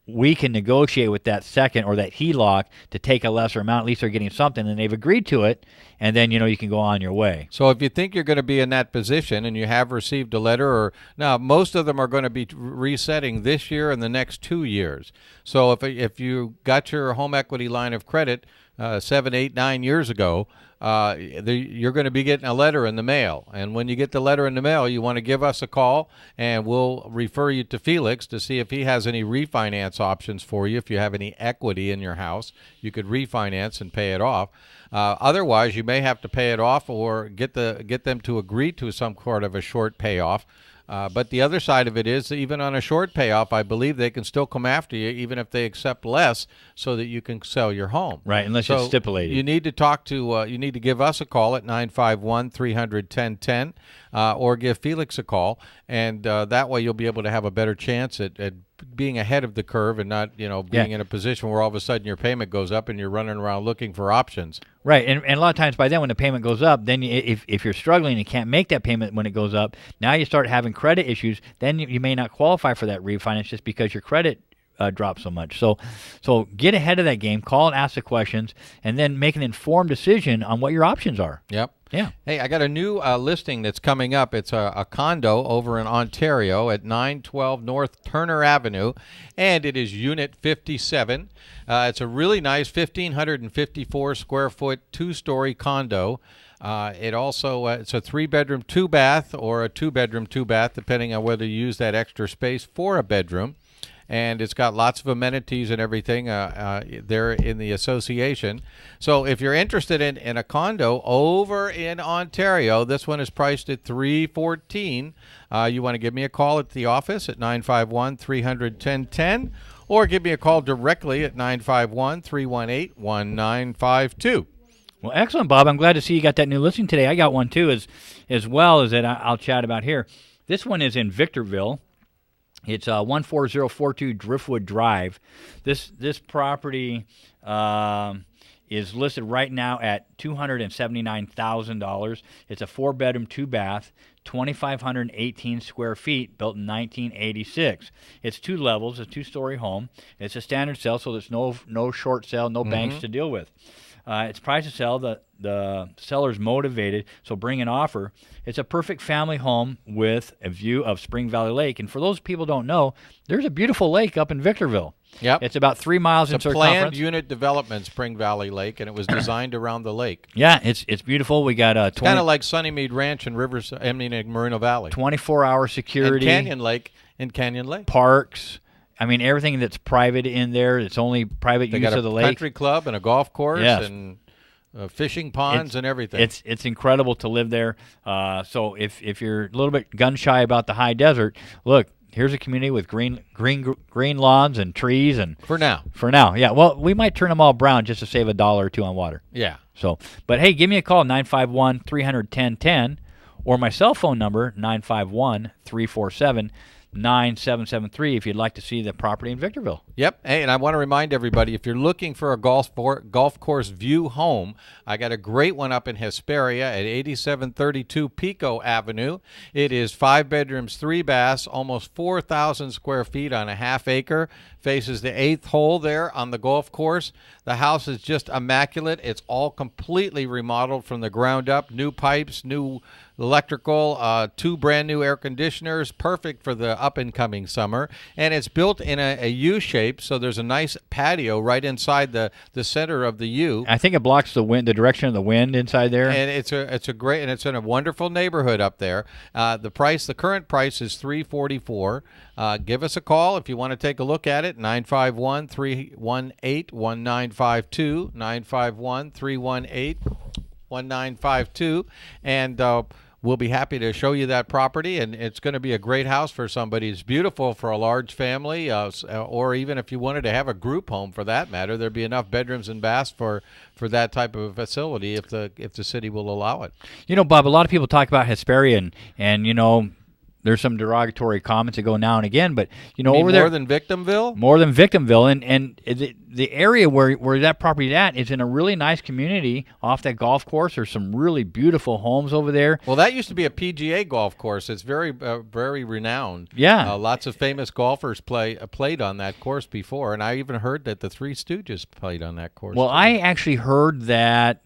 we can negotiate with that second or that HELOC to take a lesser amount. At least they're getting something, and they've agreed to it, and then you can go on your way. So if you think you're going to be in that position and you have received a letter, or now most of them are going to be resetting this year and the next 2 years. So if you got your home equity line of credit 7, 8, 9 years ago, you're going to be getting a letter in the mail. And when you get the letter in the mail, you want to give us a call, and we'll refer you to Felix to see if he has any refinance options for you. If you have any equity in your house, you could refinance and pay it off. Otherwise, you may have to pay it off or get them to agree to some sort of a short payoff. But the other side of it is, even on a short payoff, I believe they can still come after you, even if they accept less, so that you can sell your home. Right, unless it's stipulated. You need to you need to give us a call at 951-300-1010, or give Felix a call, and that way you'll be able to have a better chance at being ahead of the curve and not, being in a position where all of a sudden your payment goes up and you're running around looking for options. Right, and a lot of times by then when the payment goes up, then if you're struggling and can't make that payment when it goes up, now you start having credit issues, then you may not qualify for that refinance just because your credit drops so much. So get ahead of that game, call and ask the questions, and then make an informed decision on what your options are. Yep. Yeah. Hey, I got a new listing that's coming up. It's a condo over in Ontario at 912 North Turner Avenue, and it is Unit 57. It's a really nice 1,554 square foot, 2-story condo. It also it's a 3-bedroom, 2-bath, or a 2-bedroom, 2-bath, depending on whether you use that extra space for a bedroom. And it's got lots of amenities and everything there in the association. So if you're interested in a condo over in Ontario, this one is priced at $314,000. You want to give me a call at the office at 951-300-1010, or give me a call directly at 951-318-1952. Well, excellent, Bob. I'm glad to see you got that new listing today. I got one too, as well as that I'll chat about here. This one is in Victorville. It's 14042 Driftwood Drive. This property is listed right now at $279,000. It's a 4-bedroom, 2-bath, 2,518 square feet, built in 1986. It's 2 levels, a 2-story home. It's a standard sale, so there's no short sale, no banks to deal with. It's priced to sell. The seller's motivated, so bring an offer. It's a perfect family home with a view of Spring Valley Lake. And for those people who don't know, there's a beautiful lake up in Victorville. Yep. It's about 3 miles in circumference. It's a planned unit development, Spring Valley Lake, and it was designed around the lake. Yeah, it's beautiful. We got it's kind of like Sunnymead Ranch in Moreno Valley. 24-hour security. And Canyon Lake. Parks. I mean, everything that's private in there, it's only private use of the lake. They got a country club and a golf course and fishing ponds and everything. It's incredible to live there. So if you're a little bit gun-shy about the high desert, look, here's a community with green lawns and trees. And For now, yeah. Well, we might turn them all brown just to save $1 or $2 on water. Yeah. So, but hey, give me a call, 951-300-1010, or my cell phone number, 951-347-9700. 9773 if you'd like to see the property in Victorville. Yep. Hey, and I want to remind everybody, if you're looking for a golf course view home, I got a great one up in Hesperia at 8732 Pico Avenue. It is 5 bedrooms, 3 baths, almost 4,000 square feet on a half acre. Faces the 8th hole there on the golf course. The house is just immaculate. It's all completely remodeled from the ground up. New pipes, new electrical, 2 brand new air conditioners, perfect for the up-and-coming summer. And it's built in a U shape, so there's a nice patio right inside the center of the U. I think it blocks the wind, the direction of the wind inside there. And it's a great, and it's in a wonderful neighborhood up there. The current price is $344. Give us a call if you want to take a look at it. 951-318-1952. 951-318-1952. And we'll be happy to show you that property, and it's going to be a great house for somebody. It's beautiful for a large family, or even if you wanted to have a group home for that matter. There'd be enough bedrooms and baths for that type of facility if the city will allow it. You know, Bob, a lot of people talk about Hesperia, and you know, there's some derogatory comments that go now and again, but you know, over there more than Victimville, and the area where that property is at is in a really nice community off that golf course. There's some really beautiful homes over there. Well, that used to be a PGA golf course. It's very very renowned. Yeah, lots of famous golfers played on that course before, and I even heard that the Three Stooges played on that course. Well, I actually heard that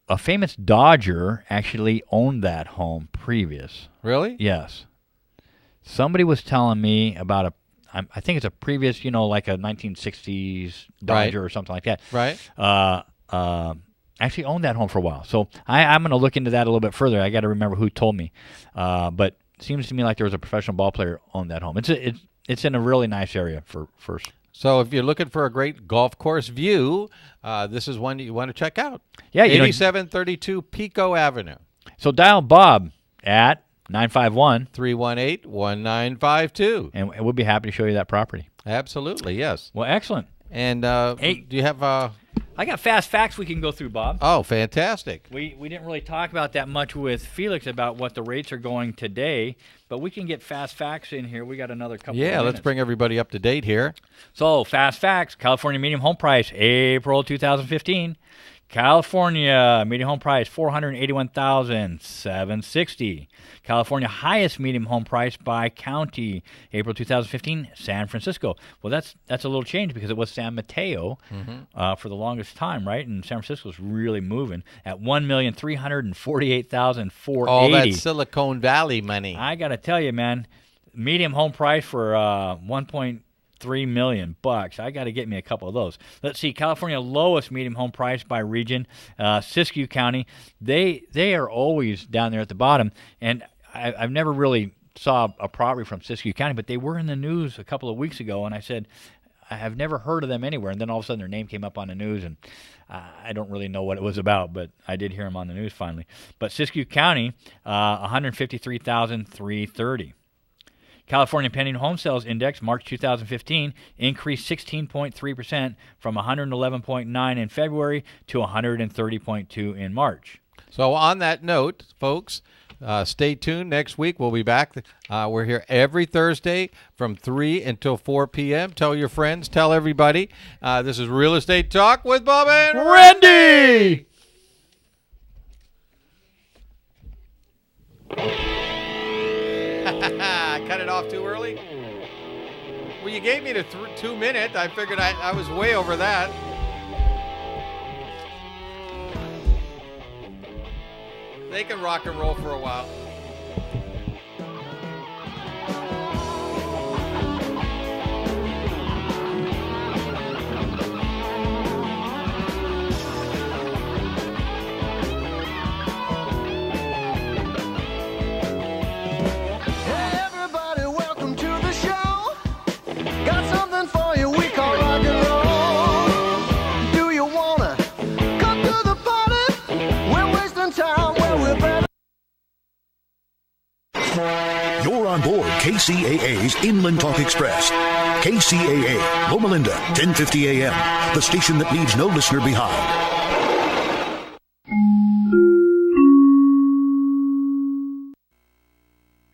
a famous Dodger actually owned that home previous. Really? Yes. Somebody was telling me about I think it's a previous, you know, like a 1960s Dodger or something like that. Right. Actually owned that home for a while. So I'm going to look into that a little bit further. I got to remember who told me. But it seems to me like there was a professional ball player owned that home. It's in a really nice area for first. So if you're looking for a great golf course view, this is one you want to check out. Yeah, 8732 Pico Avenue. So dial Bob at 951-318-1952. And we'll be happy to show you that property. Absolutely, yes. Well, excellent. And hey, do you have I got fast facts we can go through, Bob. Oh, fantastic. We didn't really talk about that much with Felix about what the rates are going today, but we can get fast facts in here. We got another couple of minutes. Let's bring everybody up to date here. So, fast facts. California median home price, April 2015. California median home price, $481,760. California highest median home price by county, April 2015, San Francisco. Well, that's a little change because it was San Mateo for the longest time, right? And San Francisco's really moving at $1,348,480. All that Silicon Valley money. I got to tell you, man, median home price for $1.3 million. I got to get me a couple of those. Let's see. California lowest median home price by region, Siskiyou County. They are always down there at the bottom, and I've never really saw a property from Siskiyou County, but they were in the news a couple of weeks ago, and I said, I have never heard of them anywhere. And then all of a sudden their name came up on the news, and I don't really know what it was about, but I did hear them on the news finally. But Siskiyou County, 153,330. California pending home sales index, March 2015, increased 16.3% from 111.9 in February to 130.2 in March. So on that note, folks, stay tuned. Next week we'll be back. We're here every Thursday from 3 until 4 p.m. Tell your friends. Tell everybody. This is Real Estate Talk with Bob and Randy. Cut it off too early? Well, you gave me the 2 minutes. I figured I was way over that. They can rock and roll for a while. You're on board KCAA's Inland Talk Express. KCAA, Loma Linda, 1050 a.m., the station that leaves no listener behind.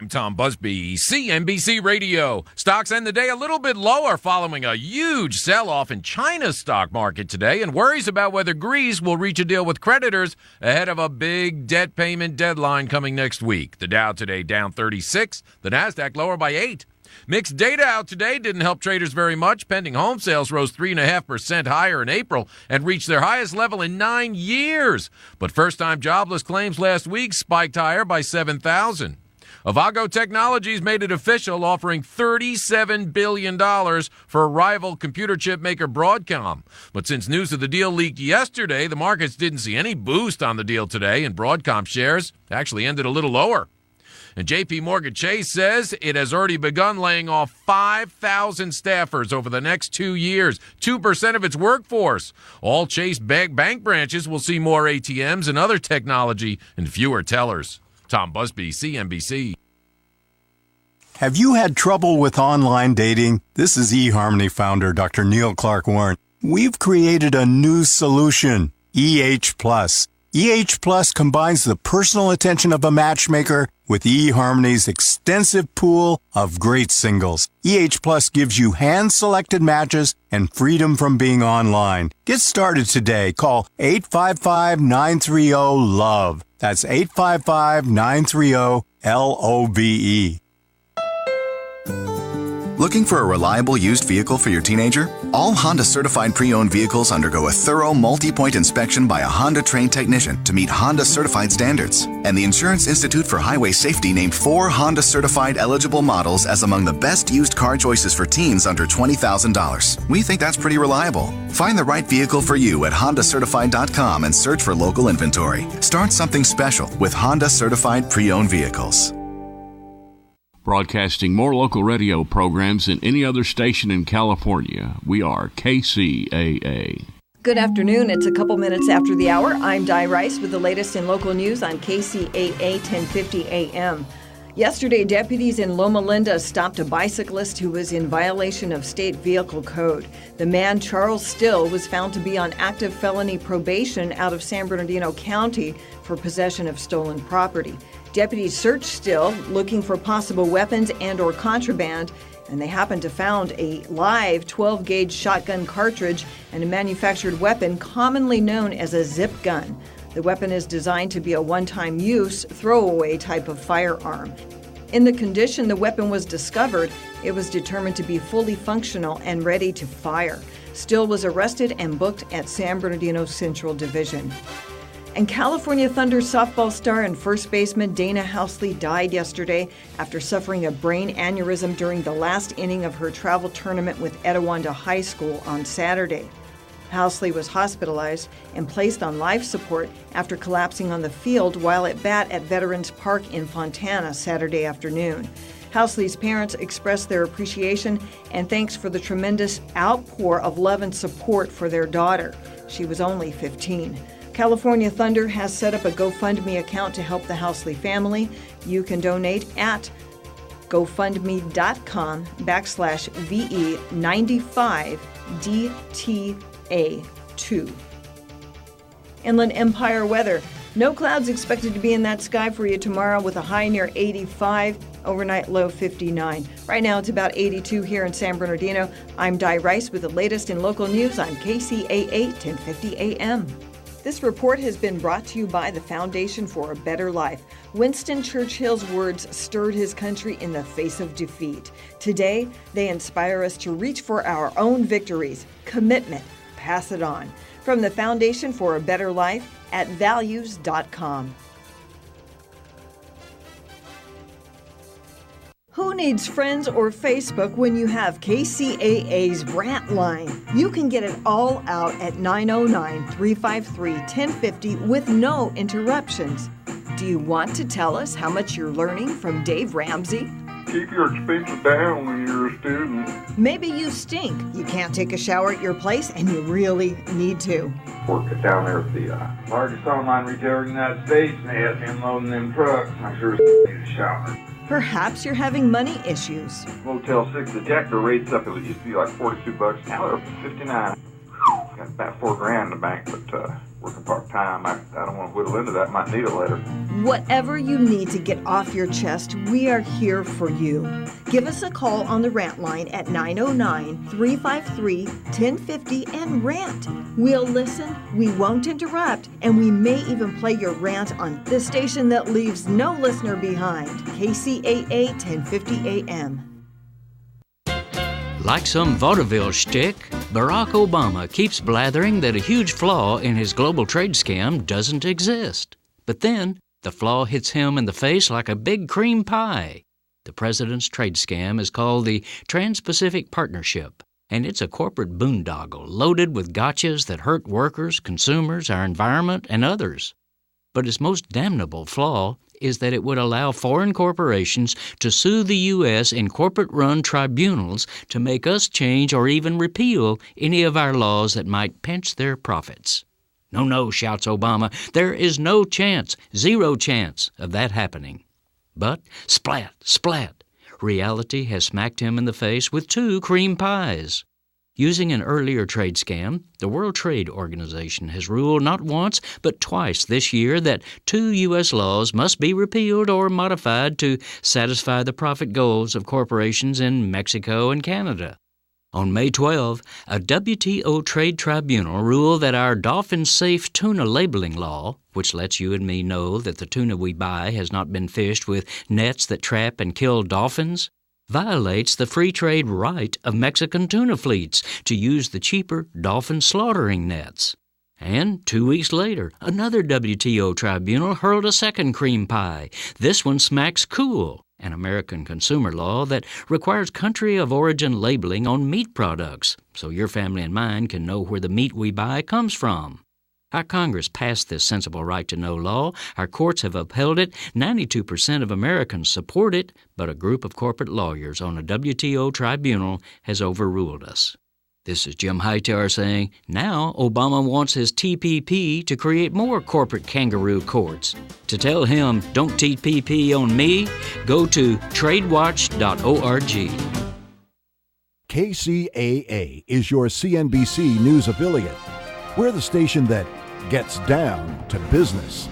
I'm Tom Busby, CNBC Radio. Stocks end the day a little bit lower following a huge sell-off in China's stock market today and worries about whether Greece will reach a deal with creditors ahead of a big debt payment deadline coming next week. The Dow today down 36, the Nasdaq lower by 8. Mixed data out today didn't help traders very much. Pending home sales rose 3.5% higher in April and reached their highest level in 9 years. But first-time jobless claims last week spiked higher by 7,000. Avago Technologies made it official, offering $37 billion for rival computer chip maker Broadcom. But since news of the deal leaked yesterday, the markets didn't see any boost on the deal today, and Broadcom shares actually ended a little lower. And J.P. Morgan Chase says it has already begun laying off 5,000 staffers over the next 2 years, 2% of its workforce. All Chase bank branches will see more ATMs and other technology and fewer tellers. Tom Busby, CNBC. Have you had trouble with online dating? This is eHarmony founder Dr. Neil Clark Warren. We've created a new solution, EH+. EH Plus combines the personal attention of a matchmaker with eHarmony's extensive pool of great singles. EH Plus gives you hand-selected matches and freedom from being online. Get started today. Call 855-930-LOVE. That's 855-930-LOVE. Looking for a reliable used vehicle for your teenager? All Honda certified pre-owned vehicles undergo a thorough multi-point inspection by a Honda trained technician to meet Honda certified standards. And the Insurance Institute for Highway Safety named 4 Honda certified eligible models as among the best used car choices for teens under $20,000. We think that's pretty reliable. Find the right vehicle for you at HondaCertified.com and search for local inventory. Start something special with Honda certified pre-owned vehicles. Broadcasting more local radio programs than any other station in California. We are KCAA. Good afternoon. It's a couple minutes after the hour. I'm Di Rice with the latest in local news on KCAA 1050 AM. Yesterday, deputies in Loma Linda stopped a bicyclist who was in violation of state vehicle code. The man, Charles Still, was found to be on active felony probation out of San Bernardino County for possession of stolen property. Deputies searched Still, looking for possible weapons and or contraband, and they happened to found a live 12-gauge shotgun cartridge and a manufactured weapon commonly known as a zip gun. The weapon is designed to be a one-time use, throwaway type of firearm. In the condition the weapon was discovered, it was determined to be fully functional and ready to fire. Still was arrested and booked at San Bernardino Central Division. And California Thunder softball star and first baseman Dana Housley died yesterday after suffering a brain aneurysm during the last inning of her travel tournament with Etiwanda High School on Saturday. Housley was hospitalized and placed on life support after collapsing on the field while at bat at Veterans Park in Fontana Saturday afternoon. Housley's parents expressed their appreciation and thanks for the tremendous outpour of love and support for their daughter. She was only 15. California Thunder has set up a GoFundMe account to help the Housley family. You can donate at GoFundMe.com/VE95DTA2. Inland Empire weather. No clouds expected to be in that sky for you tomorrow with a high near 85, overnight low 59. Right now it's about 82 here in San Bernardino. I'm Di Rice with the latest in local news on KCAA 1050 AM. This report has been brought to you by the Foundation for a Better Life. Winston Churchill's words stirred his country in the face of defeat. Today, they inspire us to reach for our own victories. Commitment. Pass it on. From the Foundation for a Better Life at values.com. Who needs friends or Facebook when you have KCAA's Brant line? You can get it all out at 909-353-1050 with no interruptions. Do you want to tell us how much you're learning from Dave Ramsey? Keep your expenses down when you're a student. Maybe you stink. You can't take a shower at your place and you really need to. Work down there at the largest online retailer in the United States, and they had me unloading them trucks, and I sure need a shower. Perhaps you're having money issues. Motel 6 detector rates up, it used to be like $42. Now they're up to $59. Got about $4,000 in the bank, but working part-time, I don't want to whittle into that. Might need it later. Whatever you need to get off your chest, we are here for you. Give us a call on the rant line at 909-353-1050 and rant. We'll listen, we won't interrupt, and we may even play your rant on this station that leaves no listener behind. KCAA 1050 AM. Like some vaudeville shtick, Barack Obama keeps blathering that a huge flaw in his global trade scam doesn't exist. But then, the flaw hits him in the face like a big cream pie. The president's trade scam is called the Trans-Pacific Partnership, and it's a corporate boondoggle loaded with gotchas that hurt workers, consumers, our environment, and others. But its most damnable flaw is that it would allow foreign corporations to sue the U.S. in corporate-run tribunals to make us change or even repeal any of our laws that might pinch their profits. No, no, shouts Obama, there is no chance, zero chance of that happening. But splat, splat, reality has smacked him in the face with 2 cream pies. Using an earlier trade scam, the World Trade Organization has ruled not once but twice this year that 2 U.S. laws must be repealed or modified to satisfy the profit goals of corporations in Mexico and Canada. On May 12, a WTO trade tribunal ruled that our dolphin-safe tuna labeling law, which lets you and me know that the tuna we buy has not been fished with nets that trap and kill dolphins, violates the free trade right of Mexican tuna fleets to use the cheaper dolphin slaughtering nets. And 2 weeks later, another WTO tribunal hurled a second cream pie. This one smacks cool, an American consumer law that requires country of origin labeling on meat products, so your family and mine can know where the meat we buy comes from. Our Congress passed this sensible right-to-know law. Our courts have upheld it. 92% of Americans support it, but a group of corporate lawyers on a WTO tribunal has overruled us. This is Jim Hightower saying, now Obama wants his TPP to create more corporate kangaroo courts. To tell him, don't TPP on me, go to tradewatch.org. KCAA is your CNBC News affiliate. We're the station that gets down to business.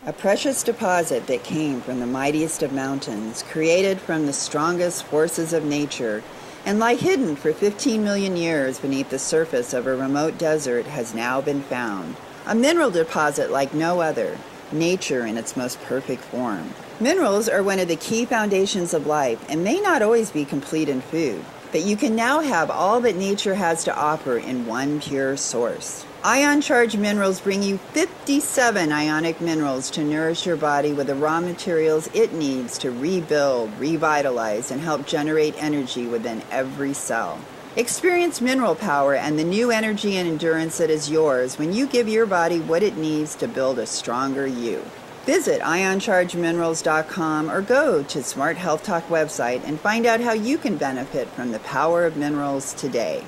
A precious deposit that came from the mightiest of mountains, created from the strongest forces of nature, and lie hidden for 15 million years beneath the surface of a remote desert, has now been found. A mineral deposit like no other, nature in its most perfect form. Minerals are one of the key foundations of life and may not always be complete in food, but you can now have all that nature has to offer in one pure source. Ion Charge Minerals bring you 57 ionic minerals to nourish your body with the raw materials it needs to rebuild, revitalize, and help generate energy within every cell. Experience mineral power and the new energy and endurance that is yours when you give your body what it needs to build a stronger you. Visit IonChargeMinerals.com or go to Smart Health Talk website and find out how you can benefit from the power of minerals today.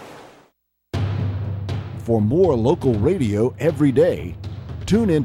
For more local radio every day, tune in